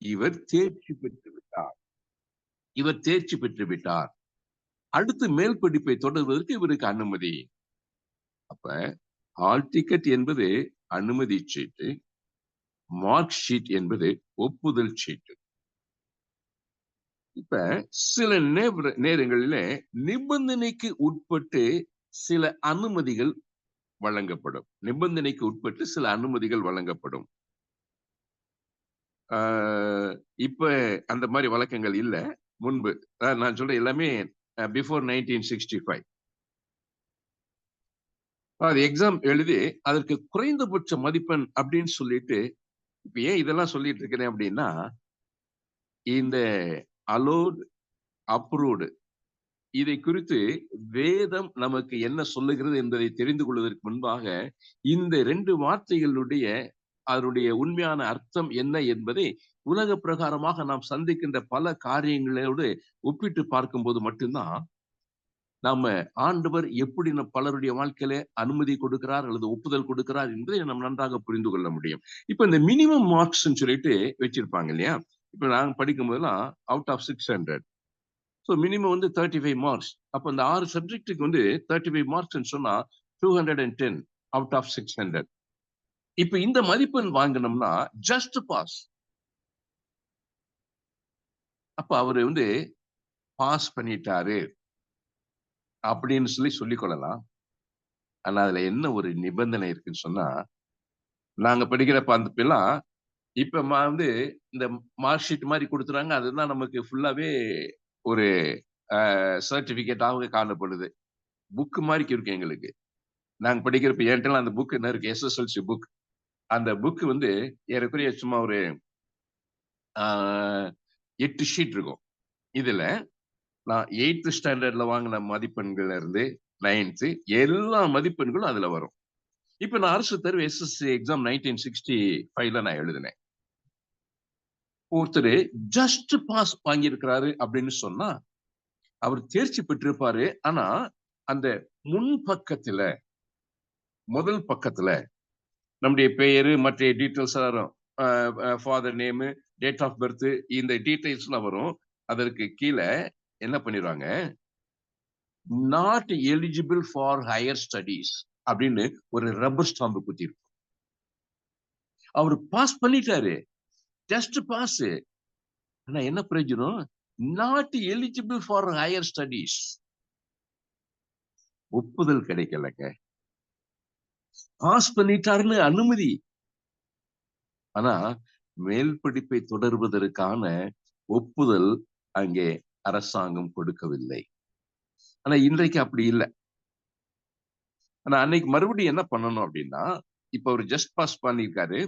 இவர் தேர்ச்சி பெற்று விட்டார். இவர் தேர்ச்சி பெற்று விட்டார். அடுத்து மேல் படிப்பை தொடர்வதற்கு இவருக்கு அனுமதி. அப்ப ஹால் டிக்கெட் என்பது அனுமதி சீட்டு, மார்க் ஷீட் என்பது ஒப்புதல் சீட்டு. இப்ப சில நேரங்களில நிபந்தனைக்கு உட்பட்டு சில அனுமதிகள் வழங்கப்படும். நிபந்தனைக்கு உட்பட்டு சில அனுமதிகள் வழங்கப்படும். இப்ப அந்த மாதிரி வழக்கங்கள் இல்ல. முன்பு நான் சொல்ற எல்லாமே பிஃபோர் 1965. அது எக்ஸாம் எழுதி அதற்கு குறைந்தபட்ச மதிப்பெண் அப்படின்னு சொல்லிட்டு, இப்ப ஏன் இதெல்லாம் சொல்லிட்டு இருக்கிறேன் அப்படின்னா, இந்த அலோட், அப்ரூவ்டு இதை குறித்து வேதம் நமக்கு என்ன சொல்லுகிறது என்பதை தெரிந்து கொள்வதற்கு முன்பாக இந்த 2 வார்த்தைகளுடைய அதனுடைய உண்மையான அர்த்தம் என்ன என்பதை உலக பிரகாரமாக நாம் சந்திக்கின்ற பல காரியங்களோடு ஒப்பிட்டு பார்க்கும்போது மட்டும்தான் நாம ஆண்டவர் எப்படி பலருடைய வாழ்க்கையில அனுமதி கொடுக்கிறார் அல்லது ஒப்புதல் கொடுக்கிறார் என்பதை நம்ம நன்றாக புரிந்து கொள்ள முடியும். இப்ப இந்த மினிமம் மார்க்ஸ் சொல்லிட்டு வச்சிருப்பாங்க இல்லையா? இப்ப நாங்க படிக்கும் போதெல்லாம் அவுட் ஆஃப் 600. ஸோ மினிமம் வந்து 35 மார்க்ஸ். அப்ப இந்த 6 சப்ஜெக்டுக்கு வந்து 35 மார்க்ஸ் சொன்னா 210 அவுட் ஆஃப் 600. இப்ப இந்த மதிப்பெண் வாங்கணும்னா ஜஸ்ட் பாஸ். அப்ப அவரு வந்து பாஸ் பண்ணிட்டாரு அப்படின்னு சொல்லிக் கொள்ளலாம். ஆனா அதுல என்ன ஒரு நிபந்தனை இருக்குன்னு சொன்னா, நாங்க படிக்கிறப்ப அந்த பிள்ளாம் இப்ப வந்து இந்த மார்க் ஷீட் மாதிரி கொடுத்துறாங்க. அதுதான் நமக்கு ஃபுல்லாவே ஒரு சர்டிபிகேட்டாக காணப்படுது. புக் மாதிரி இருக்கு எங்களுக்கு. நாங்க படிக்கிறப்ப என்கிட்ட அந்த புக் என்ன இருக்கு, எஸ்எஸ்எல்சி புக். அந்த புக் வந்து ஏறக்குறைய சும்மா ஒரு 8 ஷீட் இருக்கும். இதுல நான் 8th ஸ்டாண்டர்ட்ல வாங்கின மதிப்பெண்கள்ல இருந்து 9th எல்லா மதிப்பெண்களும் அதுல வரும். இப்ப நான் அரசு தேர்வு எஸ்எஸ்சி எக்ஸாம் 1965ல நான் எழுதினேன். ஒருத்தர் ஜஸ்ட் பாஸ் வாங்கியிருக்கிறாரு அப்படின்னு சொன்னா அவர் தேர்ச்சி பெற்றிருப்பாரு. ஆனா அந்த முன் பக்கத்துல, முதல் பக்கத்துல நம்முடைய பெயரு மற்ற டீட்டெயில்ஸ் வரும். Father name, date of birth, இந்த டீட்டெயில்ஸ் எல்லாம் வரும். அதற்கு கீழே என்ன பண்ணிடுவாங்க, not eligible for higher studies அப்படின்னு ஒரு ரப்பர் ஸ்டாம்பு குத்திருக்கும். அவர் பாஸ் பண்ணிட்டாரு, ஜஸ்ட் பாஸ். ஆனா என்ன பிரயோஜனம்? Not eligible for higher studies. ஒப்புதல் கிடைக்கலங்க. பாஸ் பண்ணிட்டாருன்னு அனுமதி, ஆனா மேல் படிப்பை தொடர்வதற்கான ஒப்புதல் அங்கே அரசாங்கம் கொடுக்கவில்லை. ஆனா இன்றைக்கு அப்படி இல்லை. ஆனா அன்னைக்கு மறுபடியும் என்ன பண்ணணும் அப்படின்னா, இப்ப அவர் ஜஸ்ட் பாஸ் பண்ணியிருக்காரு,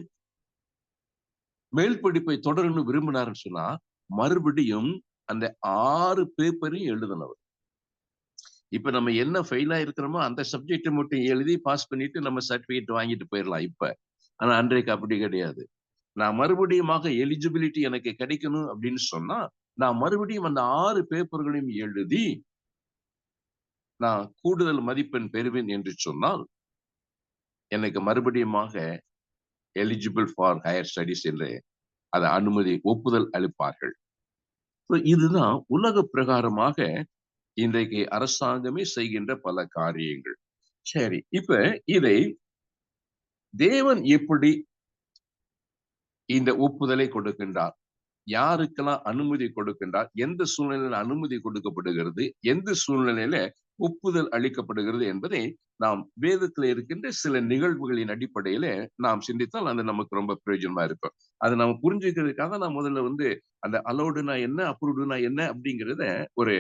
மேல் படிப்பை தொடரணும் விரும்பினாருன்னு சொன்னா மறுபடியும் அந்த 6 பேப்பரையும் எழுதணும். இப்ப நம்ம என்ன ஃபெயில் ஆயிருக்கிறோமோ அந்த சப்ஜெக்ட் மட்டும் எழுதி பாஸ் பண்ணிட்டு நம்ம சர்டிபிகேட் வாங்கிட்டு போயிடலாம் இப்ப. ஆனா அன்றைக்கு அப்படி கிடையாது. நான் மறுபடியுமாக எலிஜிபிலிட்டி எனக்கு கிடைக்கணும் அப்படின்னு சொன்னா நான் மறுபடியும் அந்த 6 பேப்பர்களையும் எழுதி நான் கூடுதல் மதிப்பெண் பெறுவேன் என்று சொன்னால் எனக்கு மறுபடியுமாக எலிஜிபிள் ஃபார் ஹையர் ஸ்டடிஸ் என்று அதை அனுமதி ஒப்புதல் அளிப்பார்கள். இதுதான் உலக பிரகாரமாக இன்றைக்கு அரசாங்கமே செய்கின்ற பல காரியங்கள். சரி, இப்ப இதை தேவன் எப்படி இந்த ஒப்புதலை கொடுக்கின்றார், யாருக்கெல்லாம் அனுமதி கொடுக்கின்றார், எந்த சூழ்நிலையில அனுமதி கொடுக்கப்படுகிறது, எந்த சூழ்நிலையில ஒப்புதல் அளிக்கப்படுகிறது என்பதை நாம் வேதத்துல இருக்கின்ற சில நிகழ்வுகளின் அடிப்படையில நாம் சிந்தித்தால் அது நமக்கு ரொம்ப பிரயோஜனமா இருக்கும். அதை நம்ம புரிஞ்சுக்கிறதுக்காக நான் முதல்ல வந்து அந்த அலோடுனா என்ன, அப்ரூவ்டுனா என்ன அப்படிங்கிறத ஒரு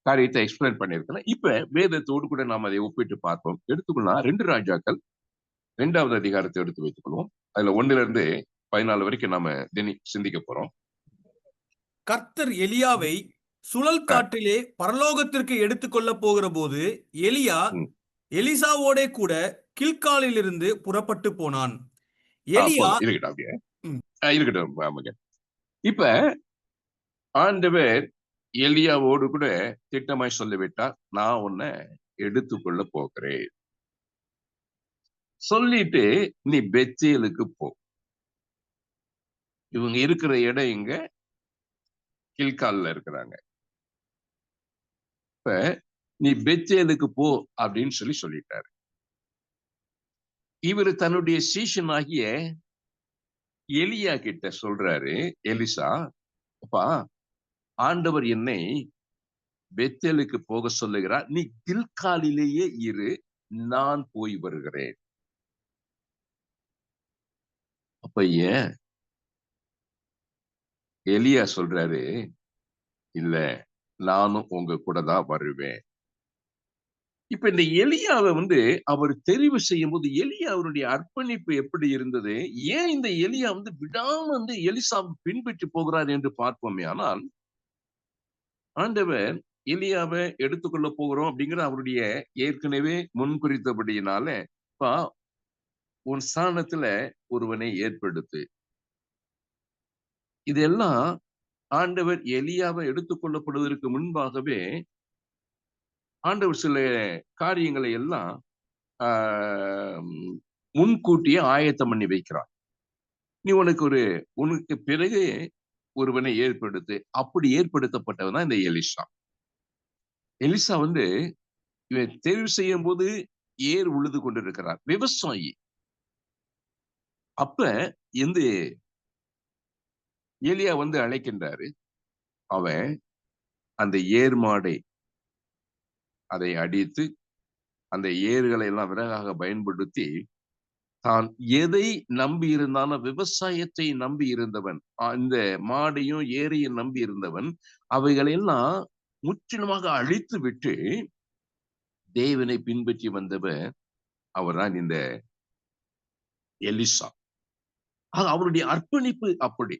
காரியத்தை எக்ஸ்பிளைன் பண்ணியிருக்கேன். இப்ப வேதத்தோடு கூட நாம் அதை ஒப்பிட்டு பார்ப்போம். எடுத்துக்கொள்ளலாம் 2 ராஜாக்கள் 2வது அதிகாரத்தை எடுத்து வைத்துக் கொள்வோம். அதுல 1ல இருந்து 14 வரைக்கும் நாம சிந்திக்க போறோம். கர்த்தர் எலியாவை சுழல் காற்றிலே பரலோகத்திற்கு எடுத்துக்கொள்ள போகிற போது எலியா எலிசாவோட கூட கில்காலிலிருந்து புறப்பட்டு போனான். எலியா இருக்கட்டும். இப்ப ஆண்டவர் எலியாவோடு கூட திட்டமாய் சொல்லிவிட்டார், நான் உன்னை எடுத்துக்கொள்ள போகிறேன். சொல்லிட்டு நீ பெத்தேலுக்கு போ. இவங்க இருக்கிற இடம் எங்க? கில்கால்ல இருக்கிறாங்க. இப்ப நீ பெத்தேலுக்கு போ அப்படின்னு சொல்லிட்டாரு. இவரு தன்னுடைய சீஷன் ஆகிய எலியா கிட்ட சொல்றாரு, எலிசா, அப்பா, ஆண்டவர் என்னை பெத்தேலுக்கு போக சொல்லுகிறார், நீ கில்காலிலேயே இரு, நான் போய் வருகிறேன். அப்ப ஏன்? எலியா சொல்றாரு, இல்ல, நானும் உங்க கூட தான் வருவேன். இப்ப இந்த எலியாவை அவர் தெரிவு செய்யும் போது எலியா அவருடைய அர்ப்பணிப்பு எப்படி இருந்தது? ஏன் இந்த எலியா விடாம எலிசாவை பின்பற்றி போகிறார் என்று பார்ப்போமே. ஆனால் ஆண்டவர் எலியாவை எடுத்துக்கொள்ள போகிறோம் அப்படிங்கிற அவருடைய ஏற்கனவே முன்குறித்தபடியினால, "பா, உன் ஸ்தானத்துல ஒருவனை ஏற்படுத்து." இதெல்லாம் ஆண்டவர் எலியாவை எடுத்துக்கொள்ளப்படுவதற்கு முன்பாகவே ஆண்டவர் சில காரியங்களை எல்லாம் முன்கூட்டியே ஆயத்தம் பண்ணி வைக்கிறார். நீ உனக்கு பிறகு ஒருவனை ஏற்படுத்து. அப்படி ஏற்படுத்தப்பட்டவன் தான் இந்த எலிசா. எலிசா இவன் தேர்வு செய்யும் போது ஏர் உழுது கொண்டிருக்கிறார், விவசாயி. அப்ப இந்த எலியா அழைக்கின்றாரு. அவன் அந்த ஏர் மாடை அதை அடித்து அந்த ஏர்களை எல்லாம் விறகாக பயன்படுத்தி தான் எதை நம்பி இருந்தானோ, விவசாயத்தை நம்பி இருந்தவன், இந்த மாடையும் ஏரையும் நம்பி இருந்தவன், அவைகளெல்லாம் முற்றிலுமாக அழித்து விட்டு தேவனை பின்பற்றி வந்தவர் அவர்தான் இந்த எலிசா. அவருடைய அர்ப்பணிப்பு அப்படி.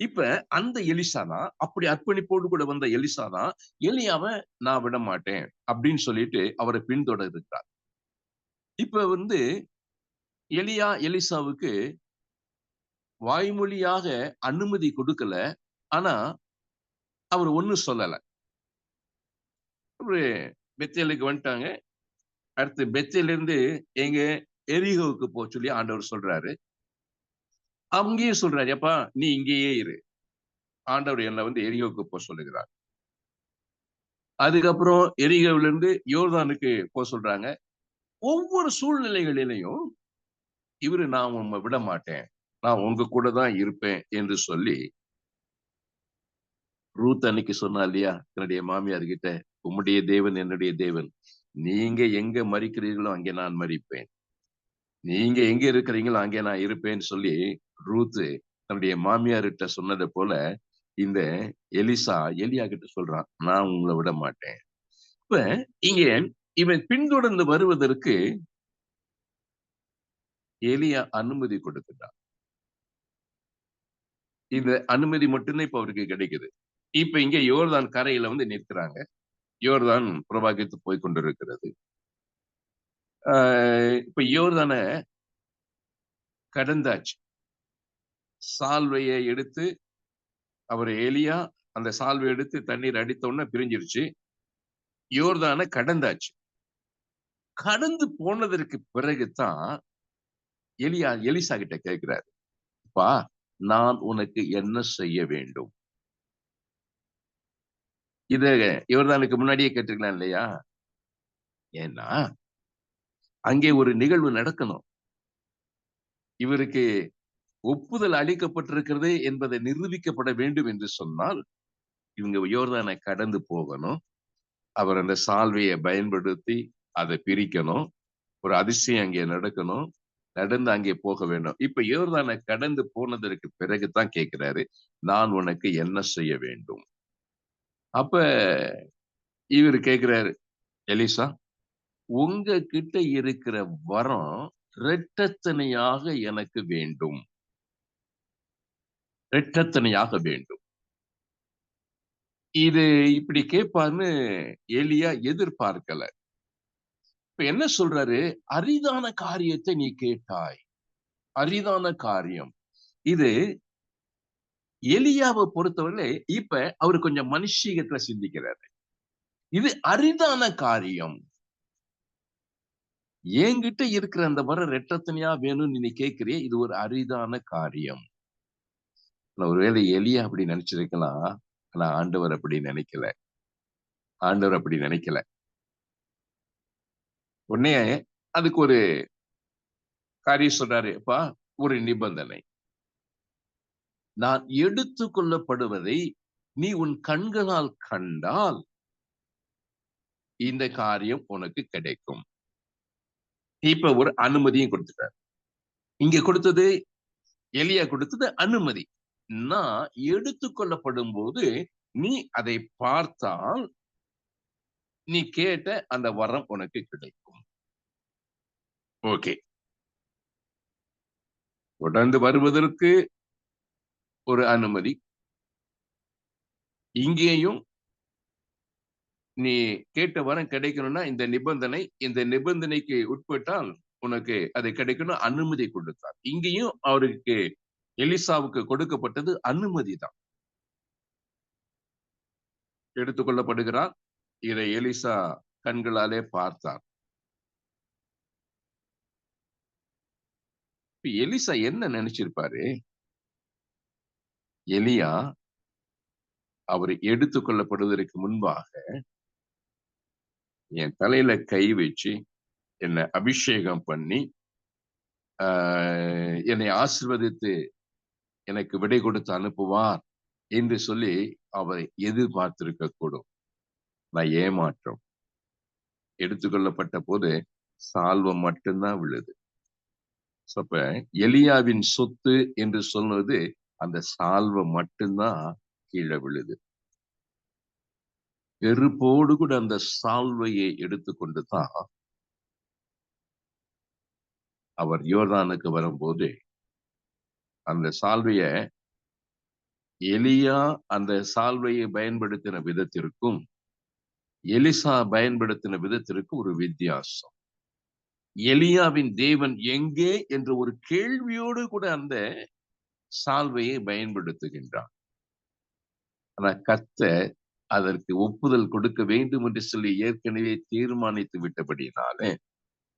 இப்ப அந்த எலிசா தான், அப்படி அர்ப்பணிப்போடு கூட வந்த எலிசா தான் எலியாவை நான் விட மாட்டேன் அப்படின்னு சொல்லிட்டு அவரை பின்தொடர்கிறார். இப்ப எலியா எலிசாவுக்கு வாய்மொழியாக அனுமதி கொடுக்கல. ஆனா அவர் ஒண்ணும் சொல்லல. ஒரு பெத்தேலுக்கு வந்துட்டாங்க. அடுத்து பெத்தேல இருந்து எங்க எரிகோவுக்கு போ சொல்லி ஆண்டவர் சொல்றாரு. அங்கேயும் சொல்றாரு, எப்பா நீ இங்கேயே இரு. ஆண்டவர் என்ன எரிகோவுக்கு போ சொல்லுகிறார். அதுக்கப்புறம் எரிகோவில இருந்து யோர்தானுக்கு போ சொல்றாங்க. ஒவ்வொரு சூழ்நிலைகளிலையும் நான் உண்மை விட மாட்டேன், நான் உங்க கூட தான் இருப்பேன் என்று சொல்லி ரூத் அன்னைக்கு சொன்னா இல்லையா என்னுடைய மாமியார் கிட்ட, உம்முடைய தேவன் என்னுடைய தேவன், நீங்க எங்க மறிக்கிறீர்களோ அங்கே நான் மறிப்பேன், நீங்க எங்க இருக்கிறீங்களோ அங்கே நான் இருப்பேன்னு சொல்லி ரூத் தன்னுடைய மாமியார்கிட்ட சொன்னதை போல இந்த எலிசா எலியா கிட்ட சொல்றான், நான் உங்களை விட மாட்டேன். இப்ப இங்க இவன் பின்தொடர்ந்து வருவதற்கு எலியா அனுமதி கொடுத்துட்டான். இந்த அனுமதி மட்டும்தான் இப்ப அவருக்கு கிடைக்குது. இப்ப இங்க யோர்தான் கரையில நிற்கிறாங்க. யோர்தான் பிரவாகித்து போய் கொண்டிருக்கிறது. இப்ப யோர்தான கடந்தாச்சு. சால்வையை எடுத்து அவர் எலியா அந்த சால்வை எடுத்து தண்ணீர் அடித்த உடனே பிரிஞ்சிருச்சு. யோர்தான கடந்தாச்சு. கடந்து போனதற்கு பிறகுதான் எலியா எலிசா கிட்ட கேட்கிறாரு, அப்பா, நான் உனக்கு என்ன செய்ய வேண்டும்? இத யோர்தானுக்கு முன்னாடியே கேட்டிருக்கலாம் இல்லையா? ஏன்னா அங்கே ஒரு நிகழ்வு நடக்கணும். இவருக்கு ஒப்புதல் அளிக்கப்பட்டிருக்கிறது என்பதை நிரூபிக்கப்பட வேண்டும் என்று சொன்னால் இவங்க யோர்தானை கடந்து போகணும். அவர் அந்த சால்வையை பயன்படுத்தி அதை பிரிக்கணும். ஒரு அதிசயம் அங்கே நடக்கணும். நடந்து அங்கே போக வேண்டும். இப்ப யோர்தானை கடந்து போனதற்கு பிறகுதான் கேட்கிறாரு, நான் உனக்கு என்ன செய்ய வேண்டும்? அப்ப இவர் கேட்கிறாரு, எலிசா, உங்க கிட்ட இருக்கிற வரம் இரட்டத்தனையாக எனக்கு வேண்டும், இரட்டத்தனையாக வேண்டும். இது இப்படி கேட்பான்னு எலியா எதிர்பார்க்கல. இப்ப என்ன சொல்றாரு, அரிதான காரியத்தை நீ கேட்டாய், அரிதான காரியம். இது எலியாவை பொறுத்தவரை இப்ப அவரு கொஞ்சம் மனுஷீகத்துல சிந்திக்கிறாரு. இது அரிதான காரியம், என்கிட்ட இருக்கிற அந்த வர இரட்டத்தனையா வேணும்னு நீ கேட்கிறிய, இது ஒரு அரிதான காரியம். ஒருவேளை எலியா அப்படி நினைச்சிருக்கலாம். ஆனா ஆண்டவர் அப்படி நினைக்கல. ஆண்டவர் அப்படி நினைக்கல. உடனே அதுக்கு ஒரு காரியம் சொல்றாரு. அப்பா, ஒரு நிபந்தனை. நான் எடுத்துக் கொள்ளப்படுவதை நீ உன் கண்களால் கண்டால் இந்த காரியம் உனக்கு கிடைக்கும். இப்ப ஒரு அனுமதியும் கொடுத்துட்டார். இங்க கொடுத்தது, எலியா கொடுத்தது அனுமதி. நான் எடுத்துக் கொள்ளப்படும் போது நீ அதை பார்த்தால் நீ கேட்ட அந்த வரம் உனக்கு கிடைக்கும். ஓகே. தொடர்ந்து வருவதற்கு ஒரு அனுமதி. இங்கேயும் நீ கேட்ட வரம் கிடைக்கணும்னா இந்த நிபந்தனைக்கு உட்பட்டால் உனக்கு அது கிடைக்கணும் அனுமதி கொடுத்தார். இங்கேயும் அவருக்கு எலிசாவுக்கு கொடுக்கப்பட்டது அனுமதி தான். எடுத்துக்கொள்ளப்படுகிறார். இதை எலிசா கண்களாலே பார்த்தார். எலிசா என்ன நினைச்சிருப்பாரு? எலியா அவர் எடுத்துக்கொள்ளப்படுவதற்கு முன்பாக என் தலையில கை வச்சு என்னை அபிஷேகம் பண்ணி என்னை ஆசீர்வதித்து எனக்கு விடை கொடுத்து அனுப்புவார் என்று சொல்லி அவரை எதிர்பார்த்திருக்க கூடும். நான் ஏமாற்றம். எடுத்துக்கொள்ளப்பட்ட போது சால்வம் மட்டும்தான் விழுது. அப்ப எலியாவின் சொத்து என்று சொன்னது அந்த சால்வம் மட்டும்தான் கீழே விழுது. வெறுப்போடு கூட அந்த சால்வையை எடுத்துக்கொண்டு தான் அவர் யோர்தானுக்கு வரும்போது அந்த சால்வைய எலியா அந்த சால்வையை பயன்படுத்தின விதத்திற்கும் எலிசா பயன்படுத்தின விதத்திற்கு ஒரு வித்தியாசம். எலியாவின் தேவன் எங்கே என்ற ஒரு கேள்வியோடு கூட அந்த சால்வையை பயன்படுத்துகின்றார். ஆனா கர்த்தர் அதற்கு ஒப்புதல் கொடுக்க வேண்டும் என்று சொல்லி ஏற்கனவே தீர்மானித்து விட்டபடினாலே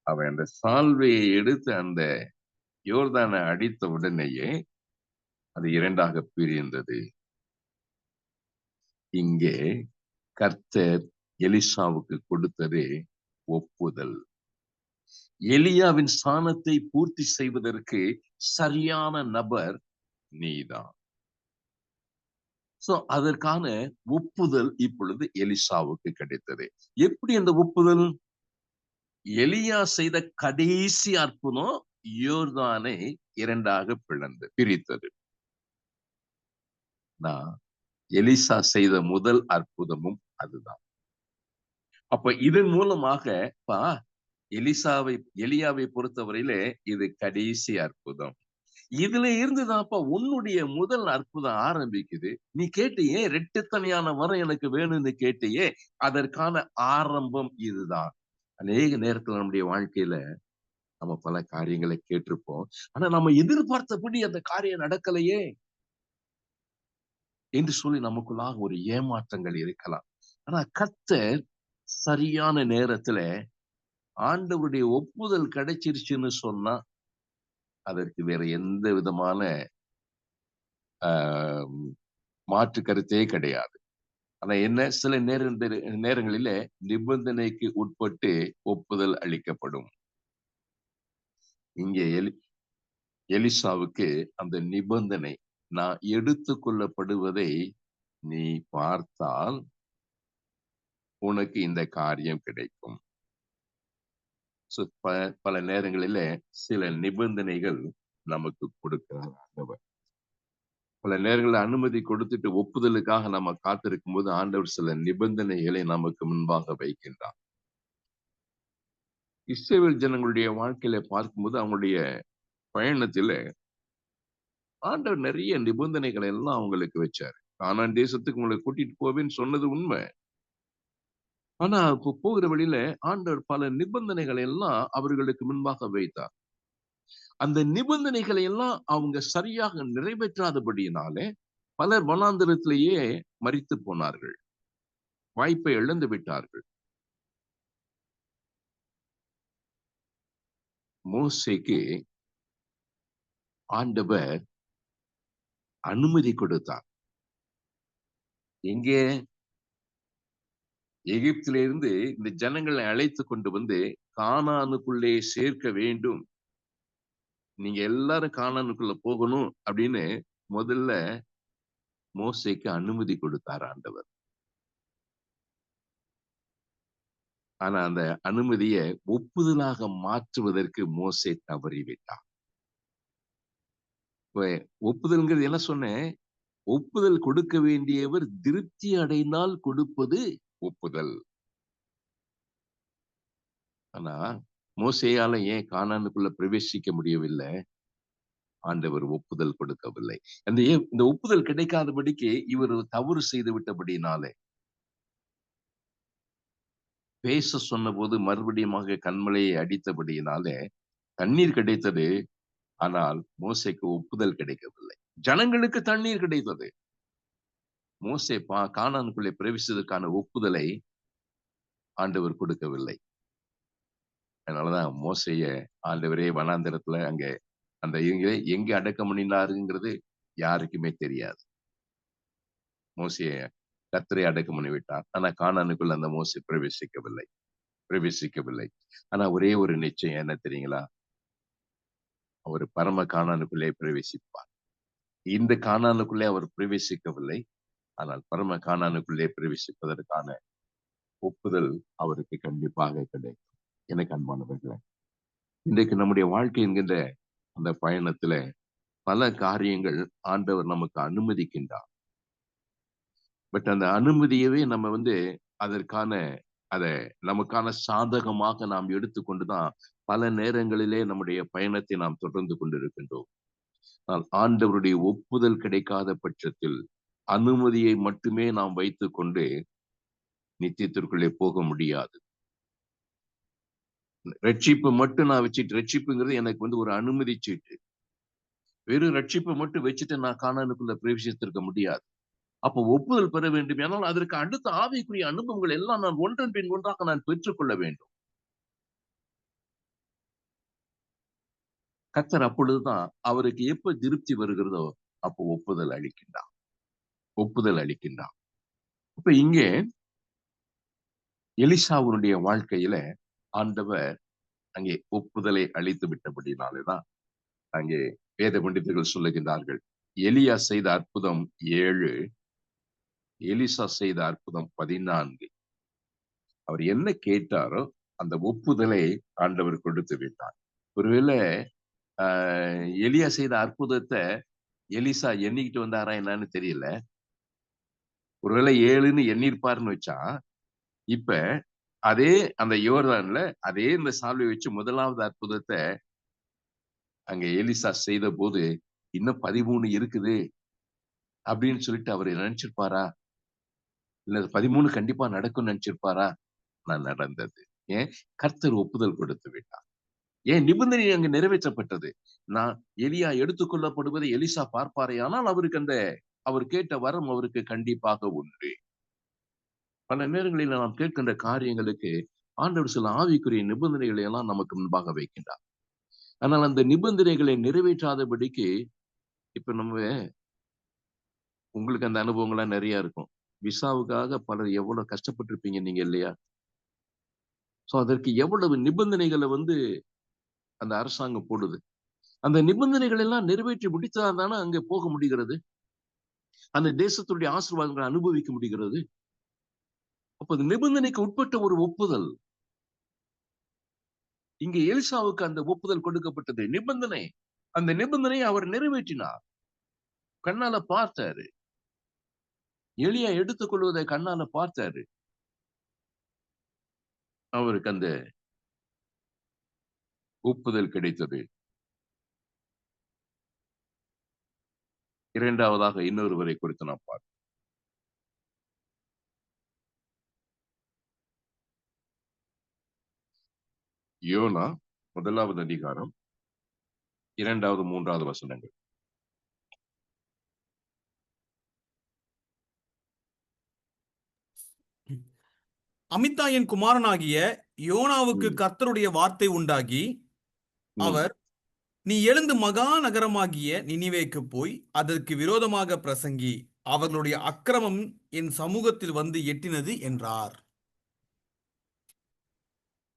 அவன் அந்த சால்வையை எடுத்து அந்த யோர்தானை அடித்த உடனேயே அது இரண்டாக பிரிந்தது. இங்கே கர்த்தர் எலிசாவுக்கு கொடுத்ததே ஒப்புதல். எலியாவின் ஸ்தானத்தை பூர்த்தி செய்வதற்கு சரியான நபர் நீதான். சோ அதற்கான ஒப்புதல் இப்பொழுது எலிசாவுக்கு கிடைத்தது. எப்படி அந்த ஒப்புதல்? எலியா செய்த கடைசி அற்புதம் யோர்தானை இரண்டாக பிரித்தது. நான் எலிசா செய்த முதல் அற்புதமும் அதுதான். அப்ப இதன் மூலமாக எலியாவை பொறுத்தவரையிலே இது கடைசி அற்புதம். இதுல இருந்துதான்ப்பா உன்னுடைய முதல் அற்புதம் ஆரம்பிக்குது. நீ கேட்டியே ரெட்டத்தனையான வரம் எனக்கு வேணும்னு கேட்டியே, அதற்கான ஆரம்பம் இதுதான். அநேக நேரத்துல நம்முடைய வாழ்க்கையில நம்ம பல காரியங்களை கேட்டிருப்போம். ஆனா நம்ம எதிர்பார்த்தபடி அந்த காரியம் நடக்கலையே என்று சொல்லி நமக்குள்ளாக ஒரு ஏமாற்றங்கள் இருக்கலாம். ஆனா கர்த்தர் சரியான நேரத்துல ஆண்டவருடைய ஒப்புதல் கிடைச்சிருச்சுன்னு சொன்னா அதற்கு வேற எந்த விதமான மாற்று கருத்தே கிடையாது. ஆனா என்ன, சில நேரங்களில நிபந்தனைக்கு உட்பட்டு ஒப்புதல் அளிக்கப்படும். இங்கே எலிசாவுக்கு அந்த நிபந்தனை, நான் எடுத்துக்கொள்ளப்படுவதை நீ பார்த்தால் உனக்கு இந்த காரியம் கிடைக்கும். பல நேரங்களில சில நிபந்தனைகள் நமக்கு கொடுக்கிறார் ஆண்டவர். பல நேரங்களில் அனுமதி கொடுத்துட்டு ஒப்புதலுக்காக நம்ம காத்திருக்கும் போது ஆண்டவர் சில நிபந்தனைகளை நமக்கு முன்பாக வைக்கின்றார். இஸ்ரவேல் ஜனங்களுடைய வாழ்க்கையில பார்க்கும்போது அவங்களுடைய பயணத்தில ஆண்டவர் நிறைய நிபந்தனைகளை எல்லாம் அவங்களுக்கு வச்சாரு. கானான் தேசத்துக்கு உங்களை கூட்டிட்டு போவேன்னு சொன்னது உண்மை. ஆனா போகிற வழியில ஆண்டவர் பல நிபந்தனைகளை எல்லாம் அவர்களுக்கு முன்பாக வைத்தார். அந்த நிபந்தனைகளை எல்லாம் அவங்க சரியாக நிறைவேற்றாதபடியினாலே பலர் வனாந்திரத்திலேயே மரித்து போனார்கள். வாய்ப்பை இழந்து விட்டார்கள். மோசேக்கு ஆண்டவர் அனுமதி கொடுத்தார். எங்கே? எகிப்திலிருந்து இந்த ஜனங்களை அழைத்து கொண்டு வந்து கானானுக்குள்ளே சேர்க்க வேண்டும். நீங்க எல்லாரும் கானானுக்குள்ள போகணும் அப்படின்னு முதல்ல மோசேக்கு அனுமதி கொடுத்தார் ஆண்டவர். ஆனா அந்த அனுமதிய ஒப்புதலாக மாற்றுவதற்கு மோசே தவறிவிட்டார். இப்ப ஒப்புதல்ங்கிறது என்ன சொன்னேன்? ஒப்புதல் கொடுக்க வேண்டியவர் திருப்தி அடைந்தால் கொடுப்பது ஒப்புதல். ஆனா மோசேயால ஏன் கானானுக்குள்ள பிரவேசிக்க முடியவில்லை? ஆண்டவர் ஒப்புதல் கொடுக்கவில்லை. இந்த ஒப்புதல் கிடைக்காதபடிக்கு இவர் தவறு செய்து விட்டபடினாலே, பேச சொன்னபோது மறுபடியுமாக கண்மலையை அடித்தபடியினாலே தண்ணீர் கிடைத்தது. ஆனால் மோசேக்கு ஒப்புதல் கிடைக்கவில்லை. ஜனங்களுக்கு தண்ணீர் கிடைத்தது. மோசே கானானுக்குள்ளே பிரவேசித்ததற்கான ஒப்புதலை ஆண்டவர் கொடுக்கவில்லை. அதனாலதான் மோசேய ஆண்டவரே வனாந்தரத்துல அங்க அந்த எங்க அடக்கம் பண்ணினாருங்கிறது யாருக்குமே தெரியாது. மோசேய கர்த்தரை அடக்கம் பண்ணி விட்டார். ஆனா கானானுக்குள்ள அந்த மோசே பிரவேசிக்கவில்லை. ஆனா ஒரே ஒரு நிச்சயம் என்ன தெரியுங்களா? அவர் பரம கானானுக்குள்ளே பிரவேசிப்பார். இந்த கானானுக்குள்ளே அவர் பிரவேசிக்கவில்லை. ஆனால் பரம கானானுக்குள்ளே பிரவேசிப்பதற்கான ஒப்புதல் அவருக்கு கண்டிப்பாக கிடைக்கும். எனக்கு அன்பானவர்களே, இன்றைக்கு நம்முடைய வாழ்க்கை என்கின்ற அந்த பயணத்துல பல காரியங்கள் ஆண்டவர் நமக்கு அனுமதிக்கின்றார். பட் அந்த அனுமதியவே நம்ம அதற்கான நமக்கான சாதகமாக நாம் எடுத்துக்கொண்டுதான் பல நேரங்களிலே நம்முடைய பயணத்தை நாம் தொடர்ந்து கொண்டிருக்கின்றோம். ஆனால் ஆண்டவருடைய ஒப்புதல் கிடைக்காத பட்சத்தில் அனுமதியை மட்டுமே நாம் வைத்துக் கொண்டு நித்தியத்திற்குள்ளே போக முடியாது. ரட்சிப்பு மட்டும் நான் வச்சுட்டு, ரட்சிப்புங்கிறது எனக்கு ஒரு அனுமதி சீட்டு. வெறும் ரட்சிப்பை மட்டும் வச்சுட்டு நான் கானானுக்குள்ள பிரவேசித்திருக்க முடியாது. அப்போ ஒப்புதல் பெற வேண்டும். ஆனால் அதற்கு அடுத்த ஆவிக்குரிய அனுபவங்கள் எல்லாம் நான் ஒன்றன் பின் ஒன்றாக நான் பெற்றுக்கொள்ள வேண்டும். கர்த்தர் அப்பொழுதுதான் அவருக்கு எப்ப திருப்தி வருகிறதோ அப்போ ஒப்புதல் அளிக்கின்றார். இப்ப இங்கே எலிசாவுடைய வாழ்க்கையில ஆண்டவர் அங்கே ஒப்புதலை அளித்து விட்டபடினாலேதான் அங்கே வேத பண்டிதர்கள் சொல்லுகின்றார்கள், எலியா செய்த அற்புதம் 7, எலிசா செய்த அற்புதம் 14. அவர் என்ன கேட்டாரோ அந்த ஒப்புதலை ஆண்டவர் கொடுத்து விட்டார். ஒருவேளை எலியா செய்த அற்புதத்தை எலிசா எண்ணிக்கிட்டு வந்தாரா என்னன்னு தெரியல. ஒருவேளை 7ன்னு எண்ணிருப்பாருன்னு வச்சா, இப்ப அதே அந்த யோர்தான்ல அதே இந்த சால்வை வச்சு முதலாவது அற்புதத்தை அங்க எலிசா செய்த போது இன்னும் 13 இருக்குது அப்படின்னு சொல்லிட்டு அவர் நினைச்சிருப்பாரா? இல்ல 13 கண்டிப்பா நடக்கும்னு நினைச்சிருப்பாரா? நான் நடந்தது. ஏன்? கர்த்தர் ஒப்புதல் கொடுத்து விட்டார். ஏன்? நிபந்தனை அங்கு நிறைவேற்றப்பட்டது. நான் எலியா எடுத்துக்கொள்ளப்படுவதை எலிசா பார்ப்பாரே, ஆனால் அவர் கேட்ட வரம் அவருக்கு கண்டிப்பாக உண்டு. பல நேரங்களில் நாம் கேட்கின்ற காரியங்களுக்கு ஆண்டவர் சில ஆவிக்குரிய நிபந்தனைகளை எல்லாம் நமக்கு முன்பாக வைக்கின்றார். ஆனால் அந்த நிபந்தனைகளை நிறைவேற்றாதபடிக்கு இப்ப உங்களுக்கு அந்த அனுபவங்கள்லாம் நிறைய இருக்கும். விசாவுக்காக பலர் எவ்வளவு கஷ்டப்பட்டிருப்பீங்க நீங்க இல்லையா? சோ அதற்கு எவ்வளவு நிபந்தனைகளை அந்த அரசாங்கம் போடுது. அந்த நிபந்தனைகள் எல்லாம் நிறைவேற்றி முடித்தால் தானே அங்க போக முடிகிறது. அந்த தேசத்துடைய ஆசீர்வாதங்களை அனுபவிக்க முடிகிறது. அப்ப அது நிபந்தனைக்கு உட்பட்ட ஒரு ஒப்புதல். இங்க எலிசாவுக்கு அந்த ஒப்புதல் கொடுக்கப்பட்டது. நிபந்தனை. அந்த நிபந்தனையை அவர் நிறைவேற்றினார். கண்ணால பார்த்தாரு. எலியா எடுத்துக்கொள்வதை கண்ணால பார்த்தாரு. அவருக்கு அந்த ஒப்புதல் கிடைத்தது. இரண்டாவதாக இன்னொருவரை குறித்து நாம் பார்ப்போம். யோனா 1வது அதிகாரம் 2வது 3வது வசனங்கள். அமித்தாயின் குமாரனாகிய யோனாவுக்கு கர்த்தருடைய வார்த்தை உண்டாகி, அவர், நீ எழுந்து மகா நகரமாகிய நினிவேக்கு போய் அதற்கு விரோதமாக பிரசங்கி, அவர்களுடைய அக்கிரமம் என் சமூகத்தில் வந்து எட்டினது என்றார்.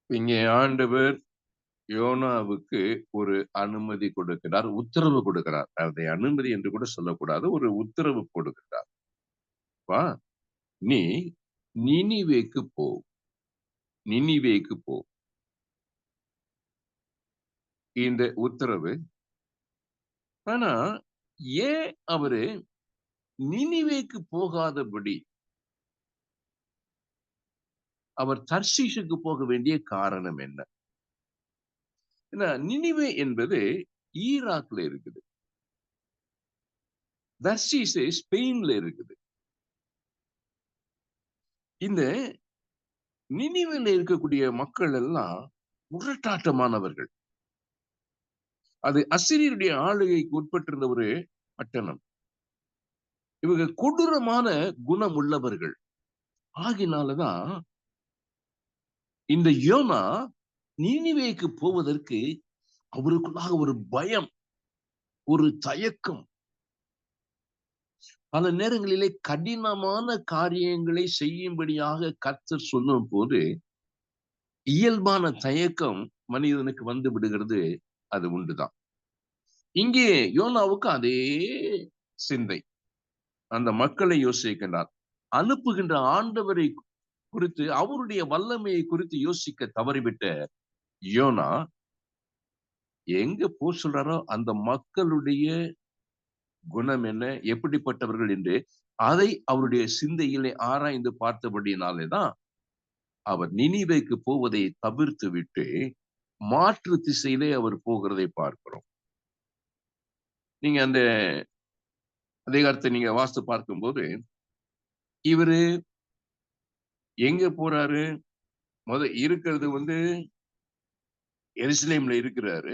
இங்கே ஆண்டவர் யோனாவுக்கு ஒரு அனுமதி கொடுக்கிறார், உத்தரவு கொடுக்கிறார். அதை அனுமதி என்று கூட சொல்லக்கூடாது, ஒரு உத்தரவு கொடுக்கிறார். வா, நீ நினிவேக்கு போ, நினிவேக்கு போ. இந்த உத்தரவு. ஆனா ஏன் அவரு நினிவேக்கு போகாதபடி அவர் தர்ஷீஷுக்கு போக வேண்டிய காரணம் என்ன? ஏன்னா நினிவே என்பது ஈராக்ல இருக்குது, தர்ஷீஷ் ஸ்பெயின்ல இருக்குது. இந்த நினிவேல இருக்கக்கூடிய மக்கள் எல்லாம் முரட்டாட்டமானவர்கள். அது அசிரியருடைய ஆளுகைக்கு உட்பட்டிருந்த ஒரு பட்டணம். இவங்க கொடூரமான குணம் உள்ளவர்கள். ஆகினாலதான் இந்த யோனா நினிவேக்கு போவதற்கு அவருக்குள்ளாக ஒரு பயம், ஒரு தயக்கம். பல நேரங்களிலே கடினமான காரியங்களை செய்யும்படியாக கர்த்தர் சொல்லும் போது இயல்பான தயக்கம் மனிதனுக்கு வந்து விடுகிறது. அது உண்டுதான். இங்கே யோனாவுக்கு அதே சிந்தை. அந்த மக்களை யோசிக்கின்றார். அனுப்புகின்ற ஆண்டவரை குறித்து, அவருடைய வல்லமையை குறித்து யோசிக்க தவறிவிட்ட யோனா எங்க போ சொல்றாரோ அந்த மக்களுடைய குணம் என்ன, எப்படிப்பட்டவர்கள் என்று அதை அவருடைய சிந்தையிலே ஆராய்ந்து பார்த்தபடினாலேதான் அவர் நினிவேக்கு போவதை தவிர்த்து விட்டு மாற்று திசையிலே அவர் போகிறதை பார்க்கிறோம். நீங்க அந்த அதிகாரத்தை நீங்க வாசித்து பார்க்கும்போது இவரு எங்க போறாரு? இருக்கிறது எருசலேம்ல இருக்கிறாரு.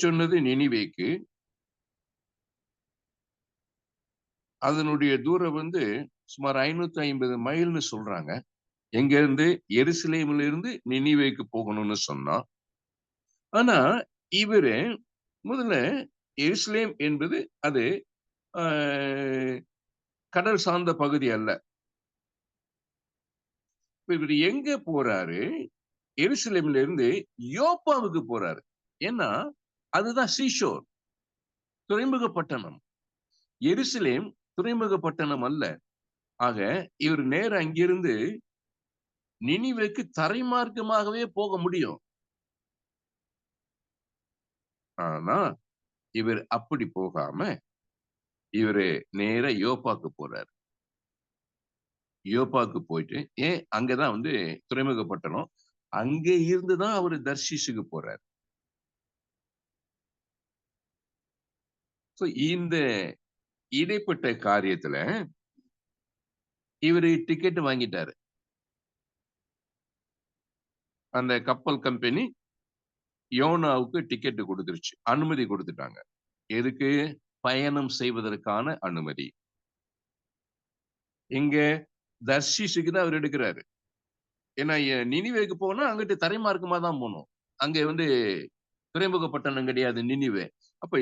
சொன்னது நினிவேக்கு. அதனுடைய தூரம் சுமார் 550 மைல்னு சொல்றாங்க. எங்க இருந்து? எருசலேம்ல இருந்து நினிவேக்கு போகணும்னு சொன்னா. ஆனா இவரு முதல்ல எருசலேம் என்பது அது கடல் சார்ந்த பகுதி அல்ல. இவர் எங்க போறாரு? எருசலேம்ல இருந்து யோப்பாவுக்கு போறாரு. ஏன்னா அதுதான் சீஷோர், துறைமுக பட்டணம். எருசலேம் துறைமுக பட்டணம் அல்ல. ஆக இவர் நேர அங்கிருந்து நினிவேக்கு தரைமார்க்கமாகவே போக முடியும். ஆனா இவர் அப்படி போகாம இவரு நேர யோப்பாக்கு போறாரு. யோப்பாக்கு போயிட்டு, அங்கதான் துறைமுக பட்டணம். அங்க இருந்துதான் அவரு தர்ஷீஷுக்கு போறாரு. இந்த இடைப்பட்ட காரியத்துல இவரு டிக்கெட் வாங்கிட்டாரு. அந்த கப்பல் கம்பெனி யோனாவுக்கு டிக்கெட் கொடுத்துருச்சு, அனுமதி கொடுத்துட்டாங்க. எதுக்கு? பயணம் செய்வதற்கான அனுமதி. எங்க? தர்ஷீஷுக்கு தான் அவர் எடுக்கிறாரு. ஏன்னா நினிவேக்கு போனா அங்கிட்டு தரைமார்க்கமா தான் போகணும். அங்க துறைமுக பட்டணம் கிடையாது நினிவே. அப்ப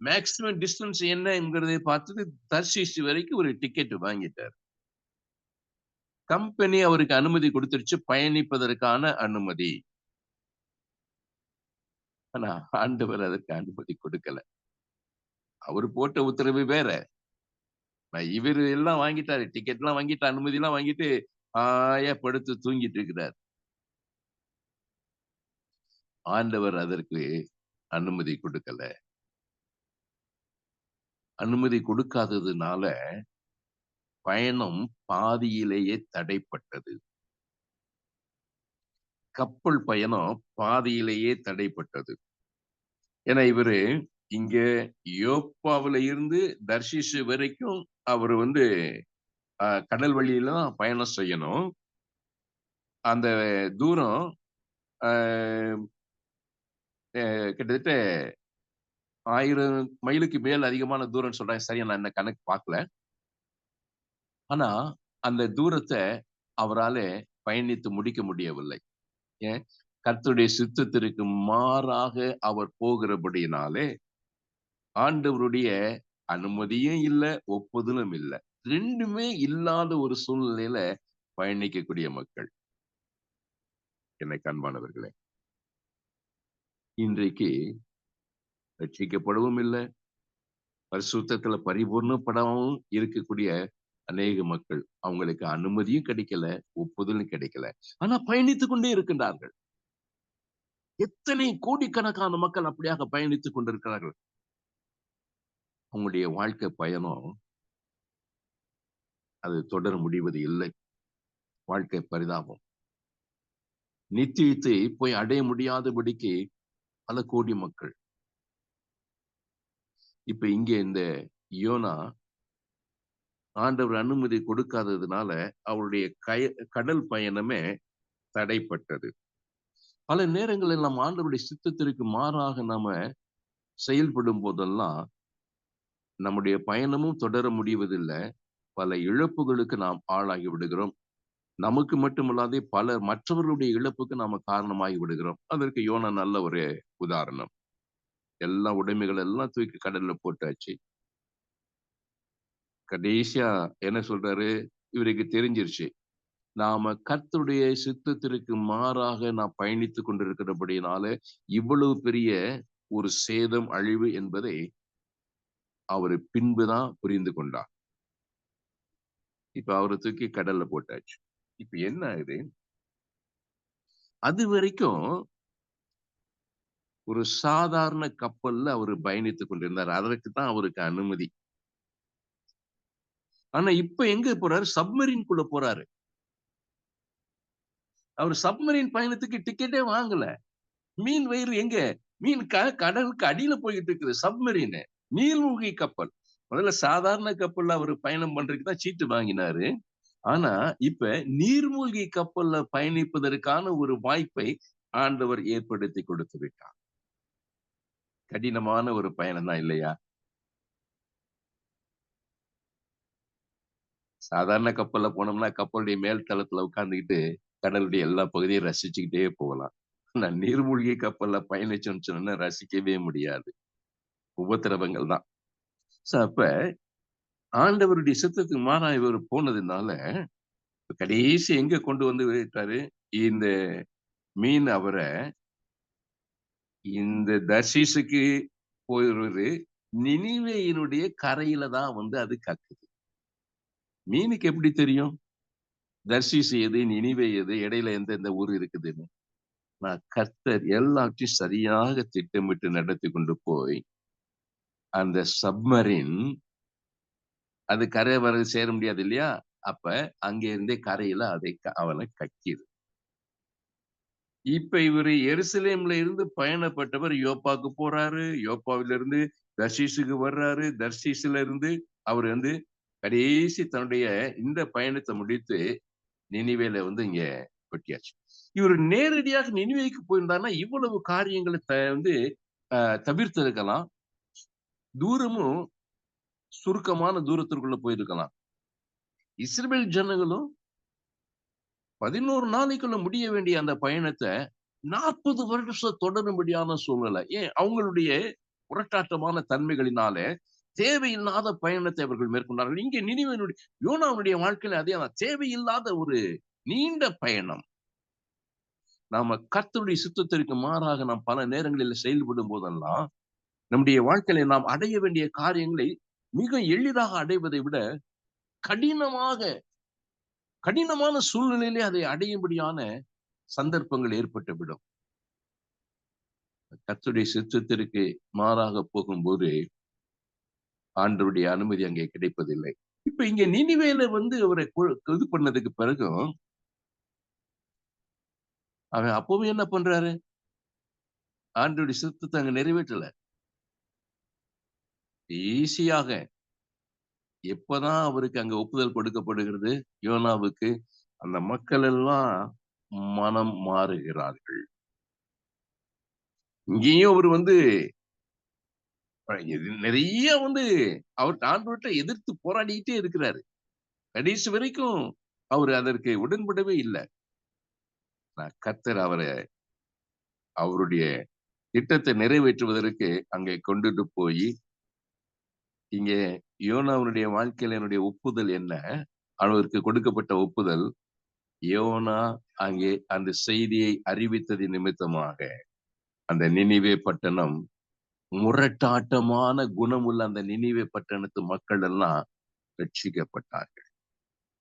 மேக்சிமம் டிஸ்டன்ஸ் என்னங்கிறதை பார்த்துட்டு தர்ஷீஷ் வரைக்கும் ஒரு டிக்கெட் வாங்கிட்டார். கம்பெனி அவருக்கு அனுமதி கொடுத்துருச்சு, பயணிப்பதற்கான அனுமதி. ஆனா ஆண்டவர் அதற்கு அனுமதி கொடுக்கல. அவர் போட்ட உத்தரவு வேற. இவரு எல்லாம் வாங்கிட்டாரு, டிக்கெட் எல்லாம் வாங்கிட்டு, அனுமதி எல்லாம் வாங்கிட்டு ஆயா படுத்து தூங்கிட்டு இருக்கிறார். ஆண்டவர் அதற்கு அனுமதி கொடுக்கல. அனுமதி கொடுக்காததுனால பயணம் பாதியிலேயே தடைப்பட்டது. கப்பல் பயணம் பாதியிலேயே தடைப்பட்டது. ஏன்னா இவரு இங்க யோப்பாவில இருந்து தர்ஷீஷ் வரைக்கும் அவர் கடல் வழியில தான் பயணம் செய்யணும். அந்த தூரம் கிட்டத்தட்ட 1000 மைலுக்கு மேல் அதிகமான தூரம் சொல்றாங்க. சரியா நான் என்ன கணக்கு பார்க்கல. ஆனா அந்த தூரத்தை அவரால பயணித்து முடிக்க முடியவில்லை. ஏன்? கர்த்தருடைய சித்தத்திற்கு மாறாக அவர் போகிறபடியினாலே ஆண்டவருடைய அனுமதியும் இல்ல, ஒப்புதலும் இல்ல. 2மே இல்லாத ஒரு சூழ்நிலையில பயணிக்கக்கூடிய மக்கள். எனக்கு அன்பானவர்களே, இன்றைக்கு ரட்சிக்கப்படவும் இல்ல, பரிசுத்தத்துல பரிபூர்ணப்படாமலும் இருக்கக்கூடிய அநேக மக்கள். அவங்களுக்கு அனுமதியும் கிடைக்கல, ஒப்புதலும் கிடைக்கல. ஆனா பயணித்துக் கொண்டே இருக்கின்றார்கள். எத்தனை கோடிக்கணக்கான மக்கள் அப்படியாக பயணித்துக் கொண்டிருக்கிறார்கள். அவங்களுடைய வாழ்க்கை பயணம் அது தொடர முடிவது இல்லை. வாழ்க்கை பரிதாபம். நித்தியத்தை போய் அடைய முடியாதபடிக்கு பல கோடி மக்கள். இப்ப இங்க இந்த யோனா ஆண்டவர் அனுமதி கொடுக்காததுனால அவருடைய கடல் பயணமே தடைப்பட்டது. பல நேரங்களில் நம்ம ஆண்டவருடைய சித்தத்திற்கு மாறாக நாம செயல்படும் போதெல்லாம் நம்முடைய பயணமும் தொடர முடிவதில்லை. பல இழப்புகளுக்கு நாம் ஆளாகி விடுகிறோம். நமக்கு மட்டுமல்லாது பல மற்றவர்களுடைய இழப்புக்கு நாம காரணமாகி விடுகிறோம். அதற்கு யோனா நல்ல ஒரு உதாரணம். எல்லா உடைமைகள் எல்லாம் தூக்கி கடல்ல போட்டாச்சு. கடைசியா என்ன சொல்றாரு? இவருக்கு தெரிஞ்சிருச்சு. நாம கர்த்தருடைய சித்தத்திற்கு மாறாக நாம் பயணித்துக் கொண்டிருக்கிறபடினால இவ்வளவு பெரிய ஒரு சேதம், அழிவு என்பதை அவரு பின்புதான் புரிந்து கொண்டார். இப்ப அவரை தூக்கி கடல்ல போட்டாச்சு. இப்ப என்ன ஆகுது? அது வரைக்கும் ஒரு சாதாரண கப்பல்ல அவரு பயணித்துக் கொண்டிருந்தார். அதற்கு தான் அவருக்கு அனுமதி. ஆனா இப்ப எங்க போறாரு? சப்மரீன்குள்ள போறாரு. அவர் சப்மரீன் பயணத்துக்கு டிக்கெட்டே வாங்கல. மீன் வயிறு எங்க? மீன் கடலுக்கு அடியில போயிட்டு இருக்குது சப்மரீன். நீர்மூழ்கி கப்பல். முதல்ல சாதாரண கப்பல்ல அவரு பயணம் பண்றதுக்கு தான் சீட்டு வாங்கினாரு. ஆனா இப்ப நீர்மூழ்கி கப்பல்ல பயணிப்பதற்கான ஒரு வாய்ப்பை ஆண்டவர் ஏற்படுத்தி கொடுத்து விட்டார். கடினமான ஒரு பயணம் தான் இல்லையா? சாதாரண கப்பல்ல போனோம்னா கப்பலுடைய மேல் தளத்துல உட்கார்ந்துகிட்டு கடலுடைய எல்லா பகுதியும் ரசிச்சுக்கிட்டே போகலாம். ஆனா நீர்மூழ்கி கப்பல்ல பயணிச்சோம்னு சொன்னா ரசிக்கவே முடியாது. உபத்திரவங்கள் தான். அப்ப ஆண்டவருடைய சித்தத்துக்கு மாறா இவர் போனதுனால கடைசி எங்க கொண்டு வந்து விட்டாரு? இந்த மீன் அவரை இந்த தர்ஷீசுக்கு போயிருவது நினிவேயினுடைய கரையில தான் வந்து அது கக்குது. மீனுக்கு எப்படி தெரியும் தர்ஷீஸ் எது, நினிவே எது, இடையில எந்தெந்த ஊர் இருக்குதுன்னு? நான் கர்த்தர் எல்லாத்தையும் சரியாக திட்டமிட்டு நடத்தி கொண்டு போய் அந்த சப்மரின் அது கரை வர சேர முடியாது இல்லையா? அப்ப அங்க இருந்தே கரையில அதை அவனை கக்கிது. இப்ப இவரு எருசலேம்ல இருந்து பயணப்பட்டவர் யோப்பாக்கு போறாரு. யோப்பாவிலிருந்து தர்ஷீசுக்கு வர்றாரு. தர்ஷீசுல இருந்து அவர் வந்து கடைசி தன்னுடைய இந்த பயணத்தை முடித்து நினிவேல வந்து இங்க கொட்டியாச்சு. இவர் நேரடியாக நினிவேக்கு போயிருந்தாருன்னா இவ்வளவு காரியங்களை வந்து தவிர்த்து இருக்கலாம். தூரமும் சுருக்கமான தூரத்திற்குள்ள போயிருக்கலாம். இஸ்ரவேல் ஜனங்களும் 11 நாளைக்குள்ள முடிய வேண்டிய அந்த பயணத்தை 40 வருஷம் தொடரும்படியான சூழ்நிலை. ஏன்? அவங்களுடைய புரட்டாட்டமான தன்மைகளினாலே தேவையில்லாத பயணத்தை அவர்கள் மேற்கொண்டார்கள். இங்கே நினிவேனுடைய யோனாவுடைய வாழ்க்கையில அதே தான். தேவையில்லாத ஒரு நீண்ட பயணம். நாம கர்த்தருடைய சித்தத்திற்கு மாறாக நாம் பல நேரங்களில் செயல்படும் போதெல்லாம் நம்முடைய வாழ்க்கையில நாம் அடைய வேண்டிய காரியங்களை மிக எளிதாக அடைவதை விட கடினமாக கடினமான சூழ்நிலையிலே அதை அடையும்படியான சந்தர்ப்பங்கள் ஏற்பட்டுவிடும். கர்த்தருடைய சித்தத்திற்கு மாறாக போகும்போது ஆண்டவருடைய அனுமதி அங்கே கிடைப்பதில்லை. இப்ப இங்க நினிவேல வந்து அவரை இது பண்ணதுக்கு பிறகும் அவன் அப்பவும் என்ன பண்றாரு? ஆண்டவருடைய சித்தத்தை அங்க நிறைவேற்றல. ஈஸியாக எப்பதான் அவருக்கு அங்க ஒப்புதல் கொடுக்கப்படுகிறது யோனாவுக்கு, அந்த மக்கள் எல்லாம் மனம் மாறுகிறார்கள். இங்கேயும் அவர் வந்து நிறைய வந்து அவர் ஆண்டவர்கிட்ட எதிர்த்து போராடிக்கிட்டே இருக்கிறாரு. கடைசி வரைக்கும் அவர் அதற்கு உடன்படவே இல்லை. கர்த்தர் அவரை அவருடைய திட்டத்தை நிறைவேற்றுவதற்கு அங்கே கொண்டுட்டு போய், இங்கே யோனாவுடைய வாழ்க்கையில என்னுடைய ஒப்புதல் என்ன? அவருக்கு கொடுக்கப்பட்ட ஒப்புதல், யோனா அங்கே அந்த செய்தியை அறிவித்தது நிமித்தமாக அந்த நினிவே பட்டணம், முரட்டாட்டமான குணமுள்ள அந்த நினிவே பட்டணத்து மக்கள் எல்லாம் ரட்சிக்கப்பட்டார்கள்.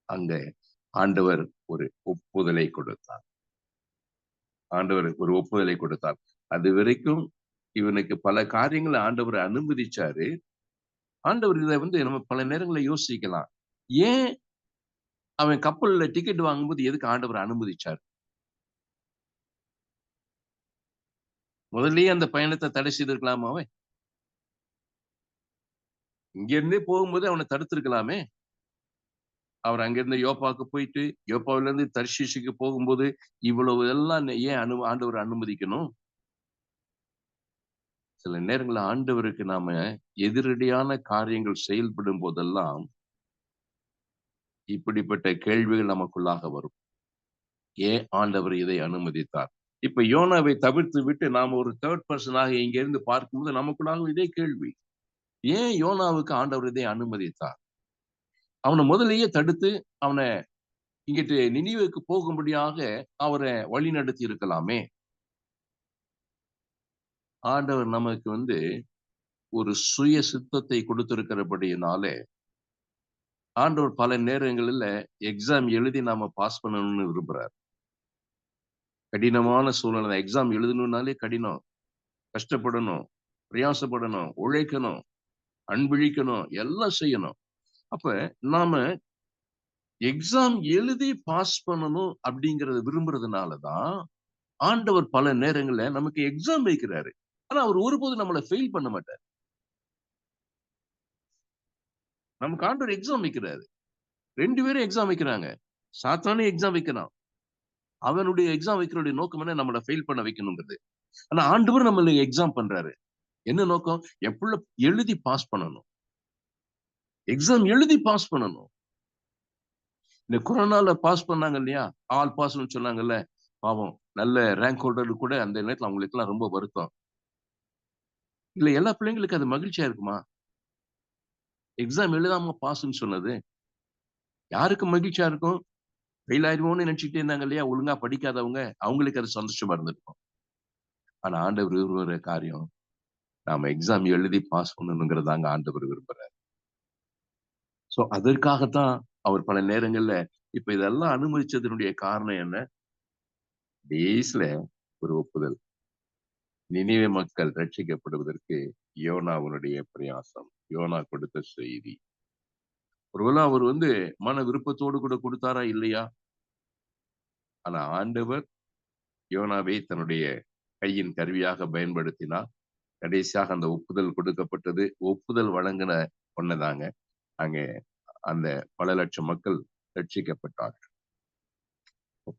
அங்க ஆண்டவர் ஒரு ஒப்புதலை கொடுத்தார். ஆண்டவர் ஒரு ஒப்புதலை கொடுத்தார். அது வரைக்கும் இவனுக்கு பல காரியங்களை ஆண்டவர் அனுமதிச்சாரு. ஆண்டவர் இதை நம்ம பல நேரங்களில் யோசிக்கலாம். ஏன் அவன் கப்பல்ல டிக்கெட் வாங்கும்போது எதுக்கு ஆண்டவர் அனுமதிச்சார்? முதல்லயே அந்த பயணத்தை தடை செய்திருக்கலாமா? அவன் இங்க இருந்தே போகும்போது அவனை தடுத்திருக்கலாமே. அவர் அங்கிருந்து யோப்பாவுக்கு போயிட்டு, யோப்பாவில இருந்து தர்ஷீஷுக்கு போகும்போது இவ்வளவு எல்லாம் ஏன் ஆண்டவர் அனுமதிக்கணும்? சில நேரங்கள்ல ஆண்டவருக்கு நாம எதிரடியான காரியங்கள் செயல்படும் போதெல்லாம் இப்படிப்பட்ட கேள்விகள் நமக்குள்ளாக வரும். ஏன் ஆண்டவர் இதை அனுமதித்தார்? இப்ப யோனாவை தவிர்த்து விட்டு நாம ஒரு தேர்ட் பர்சனாக இங்க இருந்து பார்க்கும்போது நமக்குள்ளாக இதே கேள்வி. ஏன் யோனாவுக்கு ஆண்டவர் இதை அனுமதித்தார்? அவனை முதலையே தடுத்து அவனை இங்கிட்டு நினிவேக்கு போகும்படியாக அவரை வழி நடத்தி இருக்கலாமே. ஆண்டவர் நமக்கு ஒரு சுய சித்தத்தை கொடுத்திருக்கிறபடியினாலே ஆண்டவர் பல நேரங்களில் எக்ஸாம் எழுதி நாம பாஸ் பண்ணணும்னு விரும்புறார். கடினமான சூழ்நிலை, எக்ஸாம் எழுதணும்னாலே கடினம், கஷ்டப்படணும், பிரயாசப்படணும், உழைக்கணும், அன்பிழிக்கணும், எல்லாம் செய்யணும். அப்ப நாம எக்ஸாம் எழுதி பாஸ் பண்ணணும் அப்படிங்கறத விரும்புறதுனாலதான் ஆண்டவர் பல நேரங்கள்ல நமக்கு எக்ஸாம் வைக்கிறாரு. ஆனா அவர் ஒருபோது நம்மளை ஃபெயில் பண்ண மாட்டார். நமக்கு ஆண்டவர் எக்ஸாம் வைக்கிறாரு. 2 பேரும் எக்ஸாம் வைக்கிறாங்க. சாத்தானே எக்ஸாம் வைக்கிறான். அவனுடைய எக்ஸாம் வைக்கிறோடைய நோக்கம் என்ன? நம்மளை ஃபெயில் பண்ண வைக்கணுங்கிறது. ஆனா ஆண்டவர் நம்மள எக்ஸாம் பண்றாரு. என்ன நோக்கம்? என் புள்ள எழுதி பாஸ் பண்ணணும். எக்ஸாம் எழுதி பாஸ் பண்ணணும். இந்த கொரோனால பாஸ் பண்ணாங்க இல்லையா? ஆல் பாஸ்ன்னு சொன்னாங்கல்ல. பாவம் நல்ல ரேங்க் ஹோல்டர் கூட அந்த நேரத்துல அவங்களுக்கு எல்லாம் ரொம்ப வருத்தம். இல்ல எல்லா பிள்ளைங்களுக்கு அது மகிழ்ச்சியா இருக்குமா? எக்ஸாம் எழுதாம பாஸ்ன்னு சொன்னது யாருக்கு மகிழ்ச்சியா இருக்கும்? ஃபெயில் ஆயிடுவோம்னு நினைச்சுட்டே இருந்தாங்க இல்லையா? ஒழுங்கா படிக்காதவங்க, அவங்களுக்கு அது சந்தோஷமா இருந்திருக்கும். ஆனா ஆண்டவர் விரும்புற காரியம், நாம எக்ஸாம் எழுதி பாஸ் பண்ணணுங்கிறதாங்க ஆண்டவர் விரும்புறாரு. சோ அதற்காகத்தான் அவர் பல நேரங்கள்ல இப்ப இதெல்லாம் அனுமதிச்சதனுடைய காரணம் என்ன? டேஸ்ல ஒரு ஒப்புதல். நினிவே மக்கள் ரட்சிக்கப்படுவதற்கு யோனாவுடைய பிரயாசம், யோனா கொடுத்த செய்தி. ஒருவேளை அவர் மன விருப்பத்தோடு கூட கொடுத்தாரா இல்லையா? ஆனா ஆண்டவர் யோனாவை தன்னுடைய கையின் கருவியாக பயன்படுத்தினார். கடைசியாக அந்த ஒப்புதல் கொடுக்கப்பட்டது. ஒப்புதல் வழங்கின ஒன்னதாங்க அங்க அந்த பல லட்சம் மக்கள் ரட்சிக்கப்பட்டார்கள்.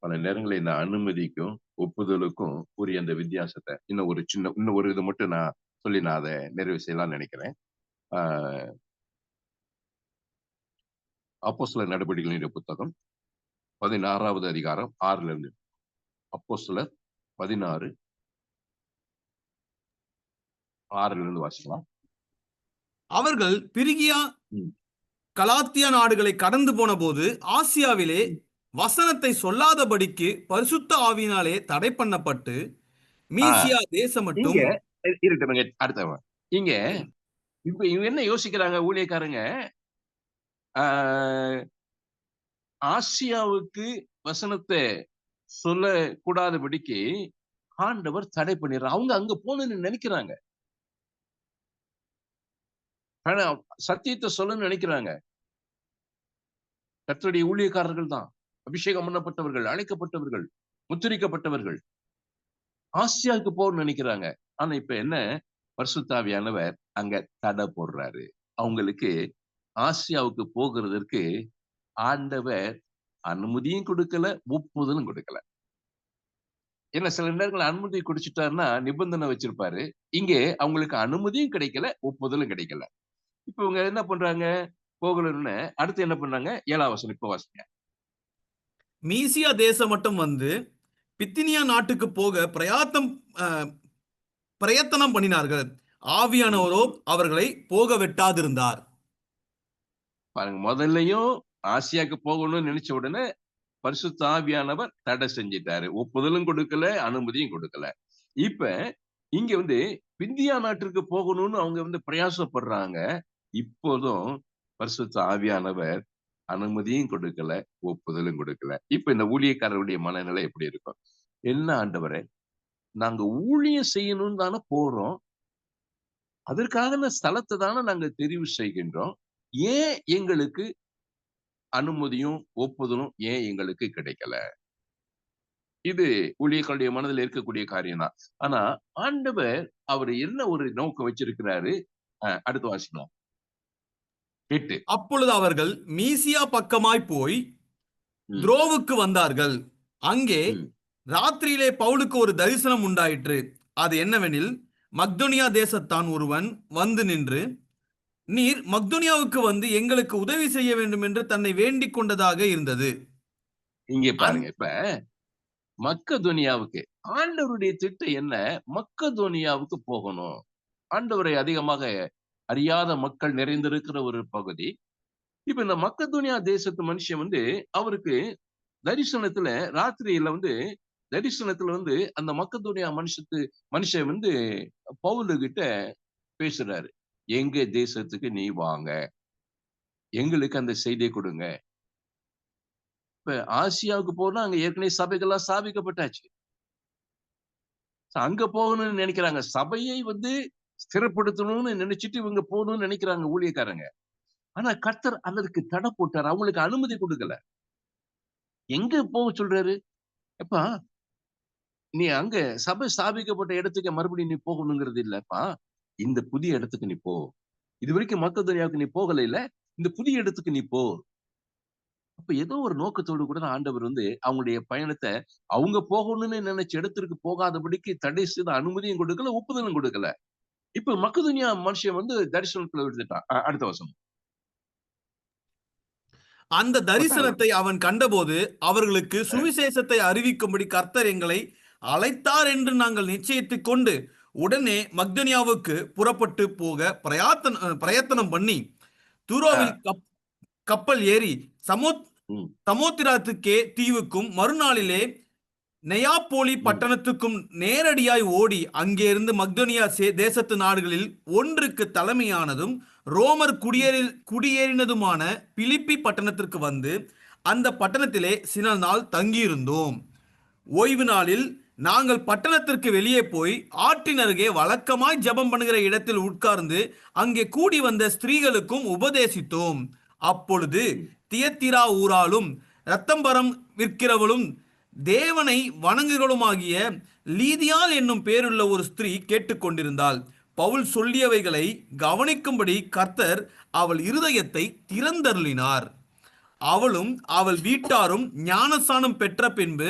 பல நேரங்களில் இந்த அனுமதிக்கும் ஒப்புதலுக்கும் உரிய அந்த வித்தியாசத்தை இன்னும் ஒரு இது மட்டும் நான் சொல்லி நான் அதை நிறைவு செய்யலாம்னு நினைக்கிறேன். அப்போஸ்தலர் நடவடிக்கைகளின் புத்தகம் 16வது அதிகாரம் 6ல இருந்து. அப்போஸ்தலர் 16 6ல இருந்து வாசிக்கலாம். அவர்கள் பிரிகியா கலாத்தியா நாடுகளை கடந்து போன போது ஆசியாவிலே வசனத்தை சொல்லாதபடிக்கு பரிசுத்த ஆவியினாலே தடை பண்ணப்பட்டு மீசியா தேசம் மட்டும் இருக்கட்டுங்க. அடுத்தவன் இங்க இப்ப இவங்க என்ன யோசிக்கிறாங்க ஊழியக்காரங்க? ஆசியாவுக்கு வசனத்தை சொல்ல கூடாதபடிக்கு ஆண்டவர் தடை பண்ணிடுறார். அவங்க அங்க போகணும்னு நினைக்கிறாங்க, சத்தியத்தை சொல்லணும்னு நினைக்கிறாங்க. கர்த்தருடைய ஊழியக்காரர்கள் தான், அபிஷேகம் பண்ணப்பட்டவர்கள், அழைக்கப்பட்டவர்கள், முத்திரிக்கப்பட்டவர்கள் ஆசியாவுக்கு போகணும்னு நினைக்கிறாங்க. ஆனா இப்ப என்ன? பரிசுத்த ஆவியானவர் அங்க தடை போடுறாரு. அவங்களுக்கு ஆசியாவுக்கு போகிறதற்கு ஆண்டவர் அனுமதியும் கொடுக்கல, ஒப்புதலும் கொடுக்கல. ஏன்னா சில நேரங்கள் அனுமதி குடிச்சிட்டாருன்னா நிபந்தனை வச்சிருப்பாரு. இங்கே அவங்களுக்கு அனுமதியும் கிடைக்கல, ஒப்புதலும் கிடைக்கல. இப்ப இவங்க என்ன பண்றாங்க? போகலன்னு அடுத்து என்ன பண்றாங்க? 7ஆம் வசனம் இப்ப வாசிங்க. மீசியா தேசம் மட்டும் வந்து பித்தினியா நாட்டுக்கு போக பிரயத்தனம் பண்ணினார்கள். ம். ஆவியானவரோ அவர்களை போக வெட்டாதிருந்தார். பாருங்க, முதல்லயும் ஆசியாக்கு போகணும்னு நினைச்ச உடனே பரிசுத்த ஆவியானவர் தடை செஞ்சிட்டாரு. ஒப்புதலும் கொடுக்கல, அனுமதியும் கொடுக்கல. இப்ப இங்க பிந்தியா நாட்டிற்கு போகணும்னு அவங்க பிரயாசப்படுறாங்க. இப்போதும் பரிசுத்த ஆவியானவர் அனுமதியும் கொடுக்கல, ஒப்புதலும் கொடுக்கல. இப்ப இந்த ஊழியக்காரருடைய மனநிலை எப்படி இருக்கும்? என்ன ஆண்டவரே, நாங்க ஊழியம் செய்யணும்னு தானே போறோம். அதற்கான ஸ்தலத்தை தானே நாங்க தெரிவு செய்கின்றோம். ஏன் எங்களுக்கு அனுமதியும் ஒப்புதலும் ஏன் எங்களுக்கு கிடைக்கல? இது ஊழியர்களுடைய மனதில் இருக்கக்கூடிய காரியம் தான். ஆனா ஆண்டவர் அவர் என்ன ஒரு நோக்கம் வச்சிருக்கிறாரு? அடுத்து வாசிக்கலாம். 8. அப்பொழுது அவர்கள் மீசியா பக்கமாய் போய் ம், துரோவுக்கு வந்தார்கள். அங்கே ம். ராத்திரியிலே பவுலுக்கு ஒரு தரிசனம் உண்டாயிற்று. அது என்னவெனில், மக்தோனியா தேசத்தான் ஒருவன் வந்து நின்று, நீர் மக்தோனியாவுக்கு வந்து எங்களுக்கு உதவி செய்ய வேண்டும் என்று தன்னை வேண்டிக் கொண்டதாக இருந்தது. இங்கே அந் பாருங்க. இப்ப மக்கதோனியாவுக்கு ஆண்டவருடைய திட்டம் என்ன? மக்கதோனியாவுக்கு போகணும். ஆண்டவரை அதிகமாக அறியாத மக்கள் நிறைந்திருக்கிற ஒரு பகுதி. இப்ப இந்த மக்கதோனியா தேசத்து மனுஷன் அவருக்கு தரிசனத்துல ராத்திரியில தரிசனத்துல அந்த மக்கதோனியா மனுஷன் பவுலு கிட்ட பேசுறாரு. எங்க தேசத்துக்கு நீ வாங்க, எங்களுக்கு அந்த செய்தியை கொடுங்க. இப்ப ஆசியாவுக்கு போனா அங்க ஏற்கனவே சபைகள்லாம் ஸ்தாபிக்கப்பட்டாச்சு. அங்க போகணும்னு நினைக்கிறாங்க. சபையை ஸ்திரப்படுத்தணும்னு நினைச்சிட்டு இவங்க போகணும்னு நினைக்கிறாங்க ஊழியக்காரங்க. ஆனா கர்த்தர் அதற்கு தடை போட்டார். அவங்களுக்கு அனுமதி கொடுக்கல. எங்க போக சொல்றாரு? எப்பா, நீ அங்க சபை ஸ்தாபிக்கப்பட்ட இடத்துக்கு மறுபடியும் நீ போகணுங்கிறது இல்லப்பா. இந்த புதிய இடத்துக்கு நீ போ. இதுவரைக்கும் மக்கதோனியாவுக்கு நீ போகல இல்ல, இந்த புதிய இடத்துக்கு நீ போ. அப்ப ஏதோ ஒரு நோக்கத்தோடு கூட தான் ஆண்டவர் அவங்களுடைய பயணத்தை அவங்க போகணும்னு நினைச்ச இடத்திற்கு போகாதபடிக்கு தடை செய்து அனுமதியும் கொடுக்கல, ஒப்புதலும் கொடுக்கல. இப்ப மக்கதோனியா மனுஷன் தரிசனத்துல விழுந்துட்டான். அடுத்த வசனம். அந்த 10வது. தரிசனத்தை அவன் கண்டபோது, அவர்களுக்கு சுவிசேஷத்தை அறிவிக்கும்படி கர்த்தர் எங்களை அழைத்தார் என்று நாங்கள் நிச்சயித்துக் கொண்டு, உடனே மக்தனியாவுக்கு புறப்பட்டு போக பிரயத்தனம் பண்ணி, தூரோவில் ஆ. கப்பல் ஏறி ம். சமோத்திராத்துக்கே தீவுக்கும் மறுநாளிலே நெயாப்போலி ம். பட்டணத்துக்கும் நேரடியாய் ஓடி, அங்கேருந்து மக்தோனியா தேசத்து நாடுகளில் ஒன்றுக்கு தலைமையானதும் ரோமர் ம். குடியேறினதுமான பிலிப்பி பட்டணத்திற்கு வந்து அந்த பட்டணத்திலே சில நாள் தங்கியிருந்தோம். ஓய்வு நாளில் நாங்கள் பட்டணத்திற்கு வெளியே போய் ஆற்றின் அருகே வழக்கமாய் ஜெபம் பண்ணுகிற இடத்தில் உட்கார்ந்து அங்கே கூடி வந்த ஸ்திரீகளுக்கும் உபதேசித்தோம். அப்பொழுது ம். தியத்திரா ஊராலும் இரத்தம்பரம் விற்கிறவளும் தேவனை வணங்குகளுமாகிய லீதியாள் என்னும் பேருள்ள ஒரு ஸ்திரீ கேட்டுக்கொண்டிருந்தாள். பவுல் சொல்லியவைகளை கவனிக்கும்படி கர்த்தர் அவள் இருதயத்தை திறந்தருளினார். அவளும் அவள் வீட்டாரும் ஞானசானம் பெற்ற பின்பு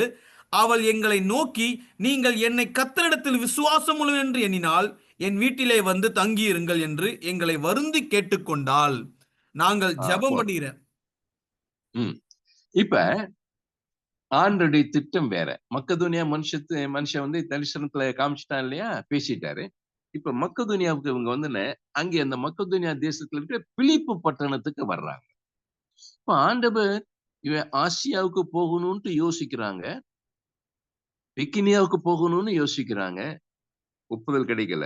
அவள் எங்களை நோக்கி, நீங்கள் என்னை கர்த்தரிடத்தில் விசுவாசம் உள்ள என்று எண்ணினால் என் வீட்டிலே வந்து தங்கியிருங்கள் என்று எங்களை வருந்தி கேட்டுக்கொண்டாள். நாங்கள் ஜெபம் போதும். பண்ணுகிற ம். இப்ப ஆண்டருடைய திட்டம் வேற. மக்கதோனியா மனுஷன் தரிசனத்துல காமிச்சிட்டான் இல்லையா? பேசிட்டாரு. இப்ப மக்கதோனியாவுக்கு இவங்க அங்கே அந்த மக்கதோனியா தேசத்துல இருக்கிற பிலிப்பு பட்டணத்துக்கு வர்றாங்க. இப்ப ஆண்டவர் இவன் ஆசியாவுக்கு போகணும்னு யோசிக்கிறாங்க. பிக்கினியாவுக்கு போகணும்னு யோசிக்கிறாங்க. ஒப்புதல் கிடைக்கல.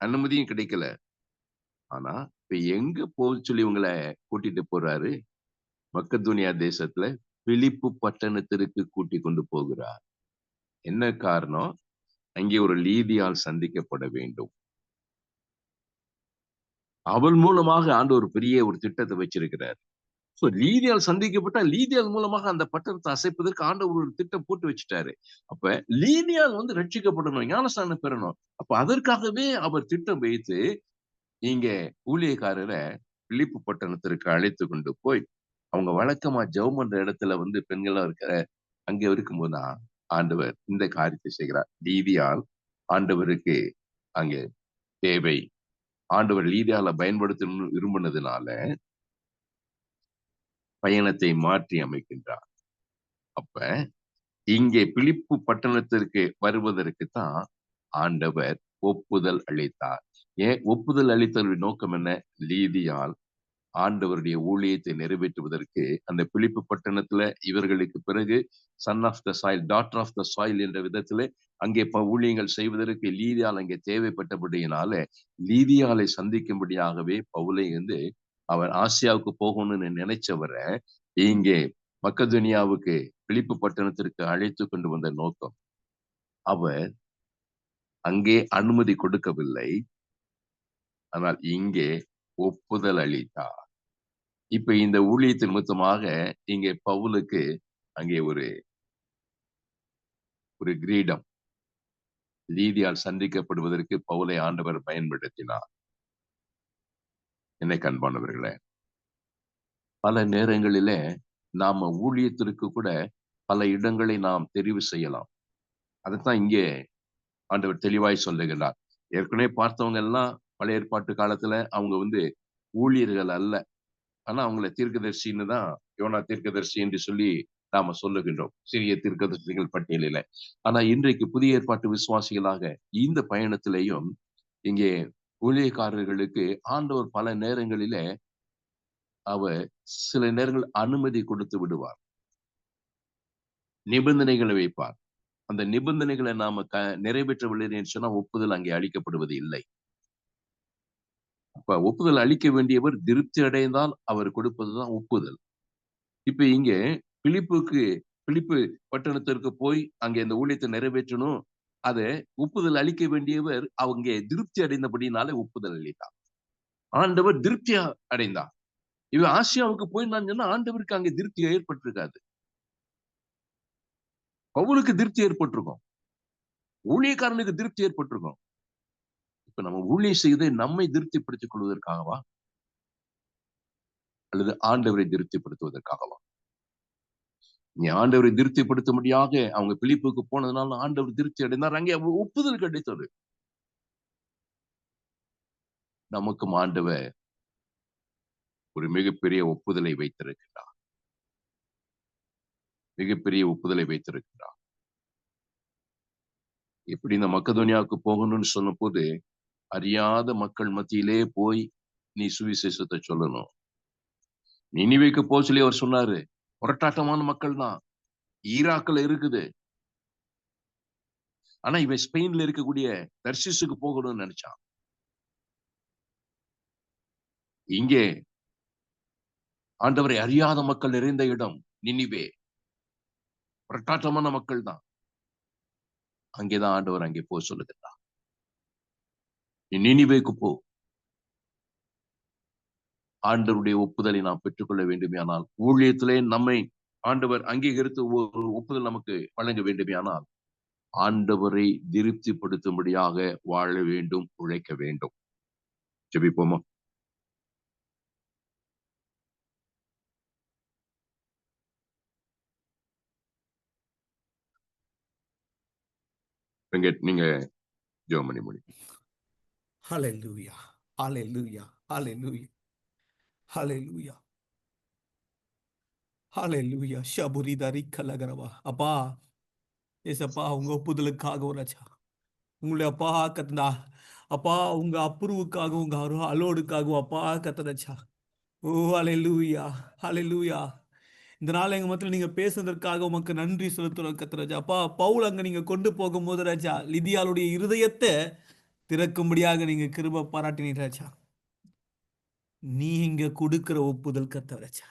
அனுமதியும் கிடைக்கல. ஆனா இப்ப எங்க போக சொல்லி இவங்கள கூட்டிட்டு போறாரு? மக்கதோனியா தேசத்துல பிலிப்பு பட்டணத்திற்கு கூட்டிக் கொண்டு போகிறார். என்ன காரணம்? அங்கே ஒரு லீதியால் சந்திக்கப்பட வேண்டும். அவள் மூலமாக ஆண்டவர் பெரிய ஒரு திட்டத்தை வச்சிருக்கிறார். சோ லீதியால் சந்திக்கப்பட்டா லீதியால் மூலமாக அந்த பட்டணத்தை அசைப்பதற்கு ஆண்டவர் ஒரு திட்டம் போட்டு வச்சுட்டாரு. அப்ப லீதியால் ரட்சிக்கப்படணும், ஞானஸ்நானம் பெறணும். அப்ப அதற்காகவே அவர் திட்டம் வைத்து இங்க ஊழியக்காரரை பிலிப்பு பட்டணத்திற்கு அழைத்து கொண்டு போய் அவங்க வழக்கமா ஜெபம் பண்ற இடத்துல பெண்களா இருக்கிற அங்க இருக்கும்போதுதான் ஆண்டவர் இந்த காரியத்தை செய்கிறார். லீதியால் ஆண்டவருக்கு அங்கே தேவை. ஆண்டவர் லீதியால பயன்படுத்தணும்னு விரும்பினதுனால பயணத்தை மாற்றி அமைக்கின்றார். அப்ப இங்கே பிலிப்பு பட்டணத்திற்கு வருவதற்கு தான் ஆண்டவர் ஒப்புதல் அளித்தார். ஏன் ஒப்புதல் அளித்தவரின் நோக்கம் என்ன? லீதியால் ஆண்டவருடைய ஊழியத்தை நிறைவேற்றுவதற்கு அந்த பிலிப்பு பட்டணத்துல இவர்களுக்கு பிறகு son of the soil, daughter of the soil என்ற விதத்துல அங்கே ஊழியங்கள் செய்வதற்கு லீதியால் அங்கே தேவைப்பட்டபடியினால லீதியாலை சந்திக்கும்படியாகவே பவுலை அவர் ஆசியாவுக்கு போகணும்னு நினைச்சவரை இங்கே மக்கதுனியாவுக்கு பிலிப்பு பட்டணத்திற்கு அழைத்து கொண்டு வந்த நோக்கம். அவர் அங்கே அனுமதி கொடுக்கவில்லை, ஆனால் இங்கே ஒப்புதல் அளித்தார். இப்ப இந்த ஊழியத்தின் நிமித்தமாக இங்கே பவுலுக்கு அங்கே ஒரு கிரீடம் லீதியால் சந்திக்கப்படுவதற்கு பவுலை ஆண்டவர் பயன்படுத்தினார். என்னை கண்பானவர்களே, பல நேரங்களிலே நாம ஊழியத்திற்கு கூட பல இடங்களை நாம் தெரிவு செய்யலாம். அதைத்தான் இங்கே ஆண்டவர் தெளிவாய் சொல்லுகிறார். ஏற்கனவே பார்த்தவங்க எல்லாம் பழைய ஏற்பாட்டு காலத்துல அவங்க ஊழியர்கள் அல்ல, ஆனா அவங்கள தீர்க்கதரிசின்னு தான் யோனா தீர்க்கதரிசி என்று சொல்லி நாம சொல்லுகின்றோம் சிறிய தீர்க்கதரிசிகள் பட்டியலில. ஆனா இன்றைக்கு புதிய ஏற்பாட்டு விசுவாசிகளாக இந்த பயணத்திலேயும் இங்கே ஊழியக்காரர்களுக்கு ஆண்டவர் பல நேரங்களிலே அவர் சில நேரங்கள் அனுமதி கொடுத்து விடுவார், நிபந்தனைகளை வைப்பார். அந்த நிபந்தனைகளை நாம நிறைவேற்றவில்லை சொன்னா ஒப்புதல் அங்கே அளிக்கப்படுவது இல்லை. அப்ப ஒப்புதல் அளிக்க வேண்டியவர் திருப்தி அடைந்தால் அவர் கொடுப்பதுதான் ஒப்புதல். இப்ப இங்கே பிலிப்பு பட்டணத்திற்கு போய் அங்கே இந்த ஊழியத்தை நிறைவேற்றணும், அதை ஒப்புதல் அளிக்க வேண்டியவர் அவங்க திருப்தி அடைந்தபடினாலே ஒப்புதல் அளித்தார். ஆண்டவர் திருப்தி அடைந்தார். இவ ஆசியாவுக்கு போய் நான் சொன்னா ஆண்டவருக்கு அங்கே திருப்தி ஏற்பட்டிருக்காது. பவுலுக்கு திருப்தி ஏற்பட்டிருக்கும், ஊழியக்காரனுக்கு திருப்தி ஏற்பட்டிருக்கும். இப்ப நம்ம ஊழியம் செய்வதை நம்மை திருப்திப்படுத்திக் கொள்வதற்காகவா அல்லது ஆண்டவரை திருப்திப்படுத்துவதற்காகவா? நீ ஆண்டவரை திருப்திப்படுத்தும்படியாக அவங்க பிலிப்புக்கு போனதுனால ஆண்டவர் திருப்தி அடைந்தார், அங்கே ஒப்புதல் கிடைத்தது. நமக்கும் ஆண்டவர் ஒரு மிகப்பெரிய ஒப்புதலை வைத்திருக்கிறார், மிகப்பெரிய ஒப்புதலை வைத்திருக்கிறார். எப்படி இந்த மக்கதோனியாவுக்கு போகணும்னு சொன்ன போது அறியாத மக்கள் மத்தியிலே போய் நீ சுவிசேஷத்தை சொல்லணும். நினிவேக்கு போக சொல்லி அவர் சொன்னாரு. புரட்டாட்டமான மக்கள் தான், ஈராக்ல இருக்குது. ஆனா இவன் ஸ்பெயின்ல இருக்கக்கூடிய தர்சிஸுக்கு போகணும்னு நினைச்சான். இங்கே ஆண்டவரை அறியாத மக்கள் நிறைந்த இடம் நினிவே, புரட்டாட்டமான மக்கள் தான். அங்கேதான் ஆண்டவர் அங்கே போக சொல்லுகிறார். நீ நினிவேக்கு போ. ஆண்டவருடைய ஒப்புதலை நாம் பெற்றுக்கொள்ள வேண்டுமே ஆனால், ஊழியத்திலே நம்மை ஆண்டவர் அங்கீகரித்து ஒரு ஒப்புதல் நமக்கு வழங்க வேண்டுமே ஆனால், ஆண்டவரை திருப்திப்படுத்தும்படியாக வாழ வேண்டும், உழைக்க வேண்டும். ஜெபிப்போமா? நீங்க ஜெபம் பண்ணி முடியும். ஹல்லேலூயா, ஹல்லேலூயா, ஹல்லேலூயா, ஹல்லேலூயா, ஹல்லேலூயா. ஷபுரிதரி கலகரவா. அப்பா ஏசப்பா, உங்க ஒப்புதலுக்காக ராஜா, உங்களுடைய அப்பா கத்தனா அப்பா, உங்க அப்புருவுக்காக, உங்க அலோடுக்காகவும் அப்பா கத்தனச்சா. ஓ ஹல்லேலூயா, ஹல்லேலூயா. இந்த நாள் எங்க மத்தியில் நீங்க பேசுனதற்காக உமக்கு நன்றி செலுத்துறோம் கத்தராஜா. அப்பா, பவுல் அங்க நீங்க கொண்டு போகும்போது ராஜா, லிதியாளுடைய இருதயத்தை திறக்கும்படியாக நீங்க கிருபை பாராட்டினீர் ராஜா. நீங்க கொடுக்கிற ஒப்புதல் கத்தராஜா,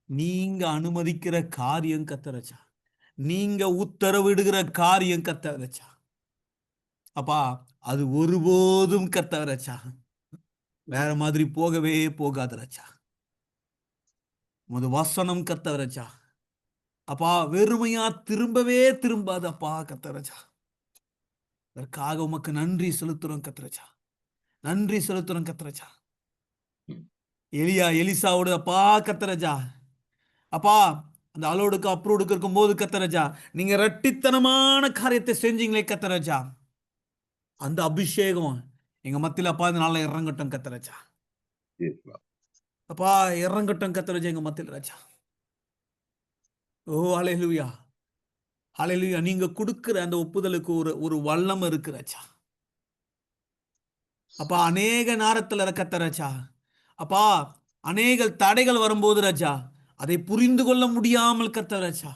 நீங்க அனுமதிக்கிற காரியம் கத்தராஜா, நீங்க உத்தரவிடுகிற காரியம் கத்தராஜா. அப்பா, அது ஒருபோதும் கத்தராஜா வேற மாதிரி போகவே போகாது ராஜா. உமது வசனம் கத்தராஜா அப்பா வெறுமையா திரும்பவே திரும்பாது அப்பா கத்தராஜா. அதற்காக உமக்கு நன்றி செலுத்துறோம் கத்தராஜா, நன்றி செலுத்துறோம் கத்தராஜா. எலிசாவோட அப்பா கத்தராஜா, அப்பா அந்த அலோடுக்கு அப்ரூடுக்கு இருக்கும் போது கத்தராஜா, நீங்க ரெட்டித்தனமான காரியத்தை செஞ்சீங்களே கத்தராஜா. அந்த அபிஷேகம் எங்க மத்தியில அப்பா இந்த நாள்ல இறங்கட்டும் கத்தராஜா. அப்பா இறங்கட்டும் கத்தராஜா எங்க மத்தியில ராஜா. ஓ ஹல்லேலூயா, ஹalleluya. நீங்க கொடுக்கிற அந்த ஒப்புதலுக்கு ஒரு ஒரு வல்லம் இருக்கு ராஜா. அப்பா அநேக நேரத்துல கர்த்தர் ராஜா, அப்பா அநேக தடைகள் வரும்போது ராஜா, அதை புரிந்து கொள்ள முடியாமல் கர்த்தர் ராஜா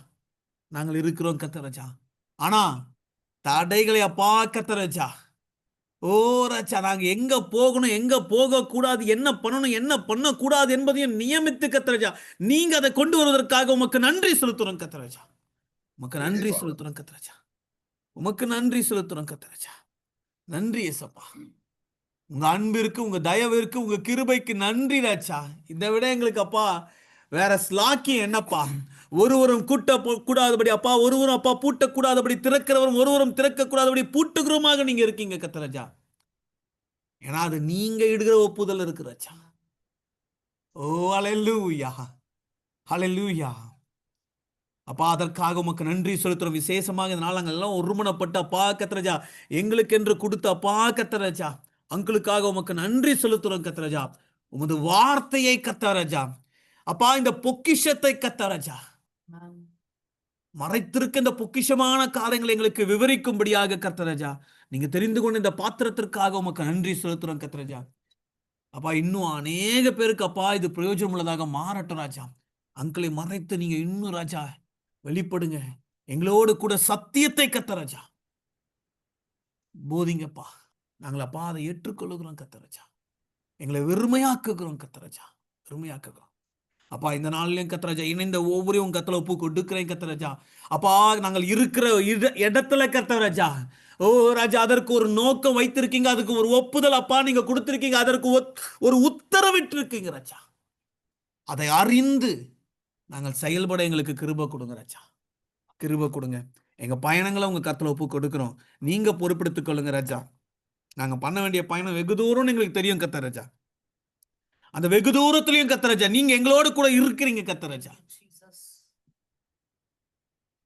நாங்கள் இருக்கிறோம் கர்த்தர் ராஜா. ஆனா தடைகளை அப்பா கர்த்தர் ராஜா, ஓ ராஜா, நாங்க எங்க போகணும், எங்க போக கூடாது, என்ன பண்ணணும், என்ன பண்ணக்கூடாது என்பதையும் நியமித்து கர்த்தர் ராஜா, நீங்க அதை கொண்டு வருவதற்காக உமக்கு நன்றி செலுத்துறோம் கர்த்தர் ராஜா. உமக்கு நன்றி செலுத்துறோம் கர்த்தர் ராஜா. உமக்கு நன்றி செலுத்துறோம் கர்த்தர் ராஜா. நன்றி ஏசப்பா. உங்க அன்பிற்கு, உங்க தயவிற்கு, உங்க கிருபைக்கு நன்றி ராஜா. இதை விட எங்களுக்கு அப்பா வேற ஸ்லாக்கியம் என்னப்பா? ஒருவரும் கூடாதபடி அப்பா, ஒருவரும் அப்பா பூட்டக்கூடாதபடி திறக்கிறவரும், ஒருவரும் திறக்க கூடாதபடி பூட்டுகிறோமாக நீங்க இருக்கீங்க கர்த்தர் ராஜா. ஏன்னா அது நீங்க இடுகிற ஒப்புதல் இருக்கு ராஜா. ஓ ஹல்லேலூயா, ஹல்லேலூயா. அப்பா அதற்காக உமக்கு நன்றி செலுத்துறோம். விசேஷமாக இந்த நாள் நாங்கள் எல்லாம் ஒருமனப்பட்ட அப்பா கர்த்தர் ராஜா, எங்களுக்கு என்று கொடுத்த அப்பா கர்த்தர் ராஜா, அங்களுக்காக உமக்கு நன்றி செலுத்துறோம் கர்த்தர் ராஜா. உமது வார்த்தையை கர்த்தர் ராஜா, அப்பா இந்த பொக்கிஷத்தை கர்த்தர் ராஜா, மறைத்திருக்க இந்த பொக்கிஷமான காரியங்களை எங்களுக்கு விவரிக்கும்படியாக கர்த்தர் ராஜா, நீங்க தெரிந்து கொண்ட இந்த பாத்திரத்திற்காக உமக்கு நன்றி செலுத்துறோம் கர்த்தர் ராஜா. அப்பா இன்னும் அநேக பேருக்கு அப்பா இது பிரயோஜனம் உள்ளதாக மாறட்டும் ராஜா. அங்களை மறைத்து நீங்க இன்னும் ராஜா வெளிப்படுங்க. எங்களோடு கூட சத்தியத்தை கர்த்தர் ராஜா போதிங்கப்பா. நாங்கள் அப்பா அதை ஏற்றுக்கொள்ளுகிறோம் கர்த்தர் ராஜா. எங்களை வெறுமையாக்குகிறோம் கர்த்தர் ராஜா, வெறுமையாக்குகிறோம் அப்பா. இந்த நாளிலையும் கர்த்தர் ராஜா இணைந்த ஒவ்வொருவரும் கர்த்தரை ஒப்பு கொடுக்கிறேன் கர்த்தர் ராஜா. அப்பா நாங்கள் இருக்கிற இடத்துல கர்த்தர் ராஜா, ஓ ராஜா, அதற்கு ஒரு நோக்கம் வைத்திருக்கீங்க, அதுக்கு ஒரு ஒப்புதல் அப்பா நீங்க கொடுத்திருக்கீங்க, அதற்கு ஒரு உத்தரவிட்டு இருக்கீங்க ராஜா. அதை அறிந்து நாங்கள் செயல்பட எங்களுக்கு கிருபை கொடுங்க ராஜா, கிருபை கொடுங்க. எங்க பயணங்களை உங்க கர்த்தரை ஒப்பு கொடுக்கிறோம். நீங்க பொறுப்பெடுத்துக் கொள்ளுங்க ராஜா. நாங்க பண்ண வேண்டிய பயணம் வெகு தூரம்னு எங்களுக்கு தெரியும் கர்த்தர் ராஜா. அந்த வெகு தூரத்திலையும் கர்த்தர் ராஜா நீங்க எங்களோடு கூட இருக்கிறீங்க கர்த்தர் ராஜா.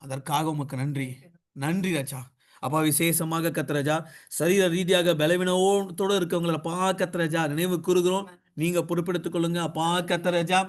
அதற்காக உமக்கு நன்றி, நன்றி ராஜா. அப்பா விசேஷமாக கர்த்தர் ராஜா சரீர ரீதியாக பலவீனத்தோடு இருக்கவங்களை அப்பா கர்த்தர் ராஜா நினைவு கூறுகிறோம். நீங்க பொறுப்பெடுத்துக் கொள்ளுங்க அப்பா கர்த்தர் ராஜா.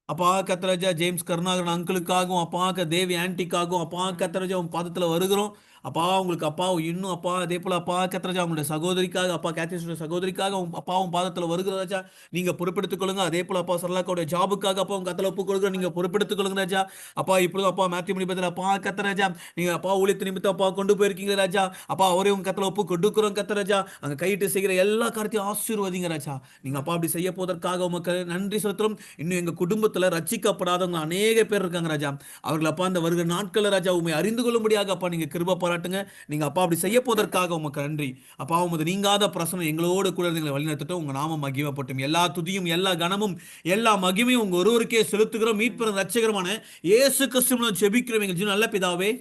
அப்பா கர்த்தர் ராஜா ஜேம்ஸ் கருணாகரன் அங்கிளுக்காகவும், அப்பா தேவி ஆன்டிக்காகவும் அப்பா கர்த்தர் ராஜா உன் பாதத்துல வருகிறோம் அப்பா. உங்களுக்கு அப்பா இன்னும் அப்பா அதே போல அப்பா கர்த்தர் ராஜா உங்களுடைய சகோதரிக்காக, அப்பா கேத்தீஸ்வர சகோதரிக்காக அப்பாவும் பாதத்துல வருகிற ராஜா நீங்க பொறுப்பெடுத்துக் கொள்ளுங்க. அதே போல அப்பா சரலாக்காவுடைய ஜாபுக்காக அப்பா உங்க கத்தல ஒப்பு கொடுக்குற நீங்க பொறுப்பெடுத்துக் கொள்ளுங்க ராஜா. அப்பா இப்பொழுது அப்பா மேத்யூ மணிபதில் அப்பா கர்த்தர் ராஜா நீங்க அப்பா ஊழியத்து நிமித்தம் அப்பா கொண்டு போயிருக்கீங்க ராஜா. அப்பா அவரே உங்க கத்தல ஒப்பு கொடுக்குறோம் கர்த்தர் ராஜா. அங்க கையிட்டு செய்கிற எல்லா காரியத்தையும் ஆசீர்வதிங்க ராஜா. நீங்க அப்பா அப்படி செய்ய போவதற்காக உமக்கு நன்றி செலுத்துறோம். இன்னும் எங்க குடும்பத்துல ரட்சிக்கப்படாதவங்க அநேக பேர் இருக்காங்க ராஜா. அவர்கள் அப்பா அந்த வருகிற நாட்கள் ராஜா உண்மை அறிந்து கொள்ளும்படியாக அப்பா நீங்க கிருபை பாராட்டுங்க. நீங்க அப்பா அப்படி செய்ய போவதற்காக உமக்கு நன்றி அப்பா. உமது நீங்காத பிரசனம் எங்களோடு கூட எங்களை வழிநடத்தட்டும். உங்க நாமம் மகிமைப்பட்டும். எல்லா துதியும், எல்லா கனமும், எல்லா மகிமையும் உங்க ஒருவருக்கே செலுத்துகிறோம். மீட்பெறும் ரட்சகரமான இயேசு கிறிஸ்துவின் ஜெபிக்கிறோம் எங்கள் ஜீவன் நல்ல பிதாவே,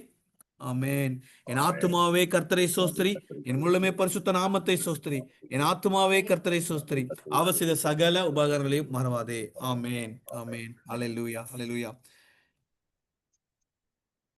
ஆமென். என் ஆத்துமாவே கர்த்தரை சோஸ்திரி, என் முழுமே பரிசுத்த நாமத்தை சோஸ்திரி. என் ஆத்துமாவே கர்த்தரை சோஸ்திரி, அவர் செய்த சகல உபகாரங்களையும் மறவாதே. ஆமென், ஆமென். ஹல்லேலூயா, ஹல்லேலூயா.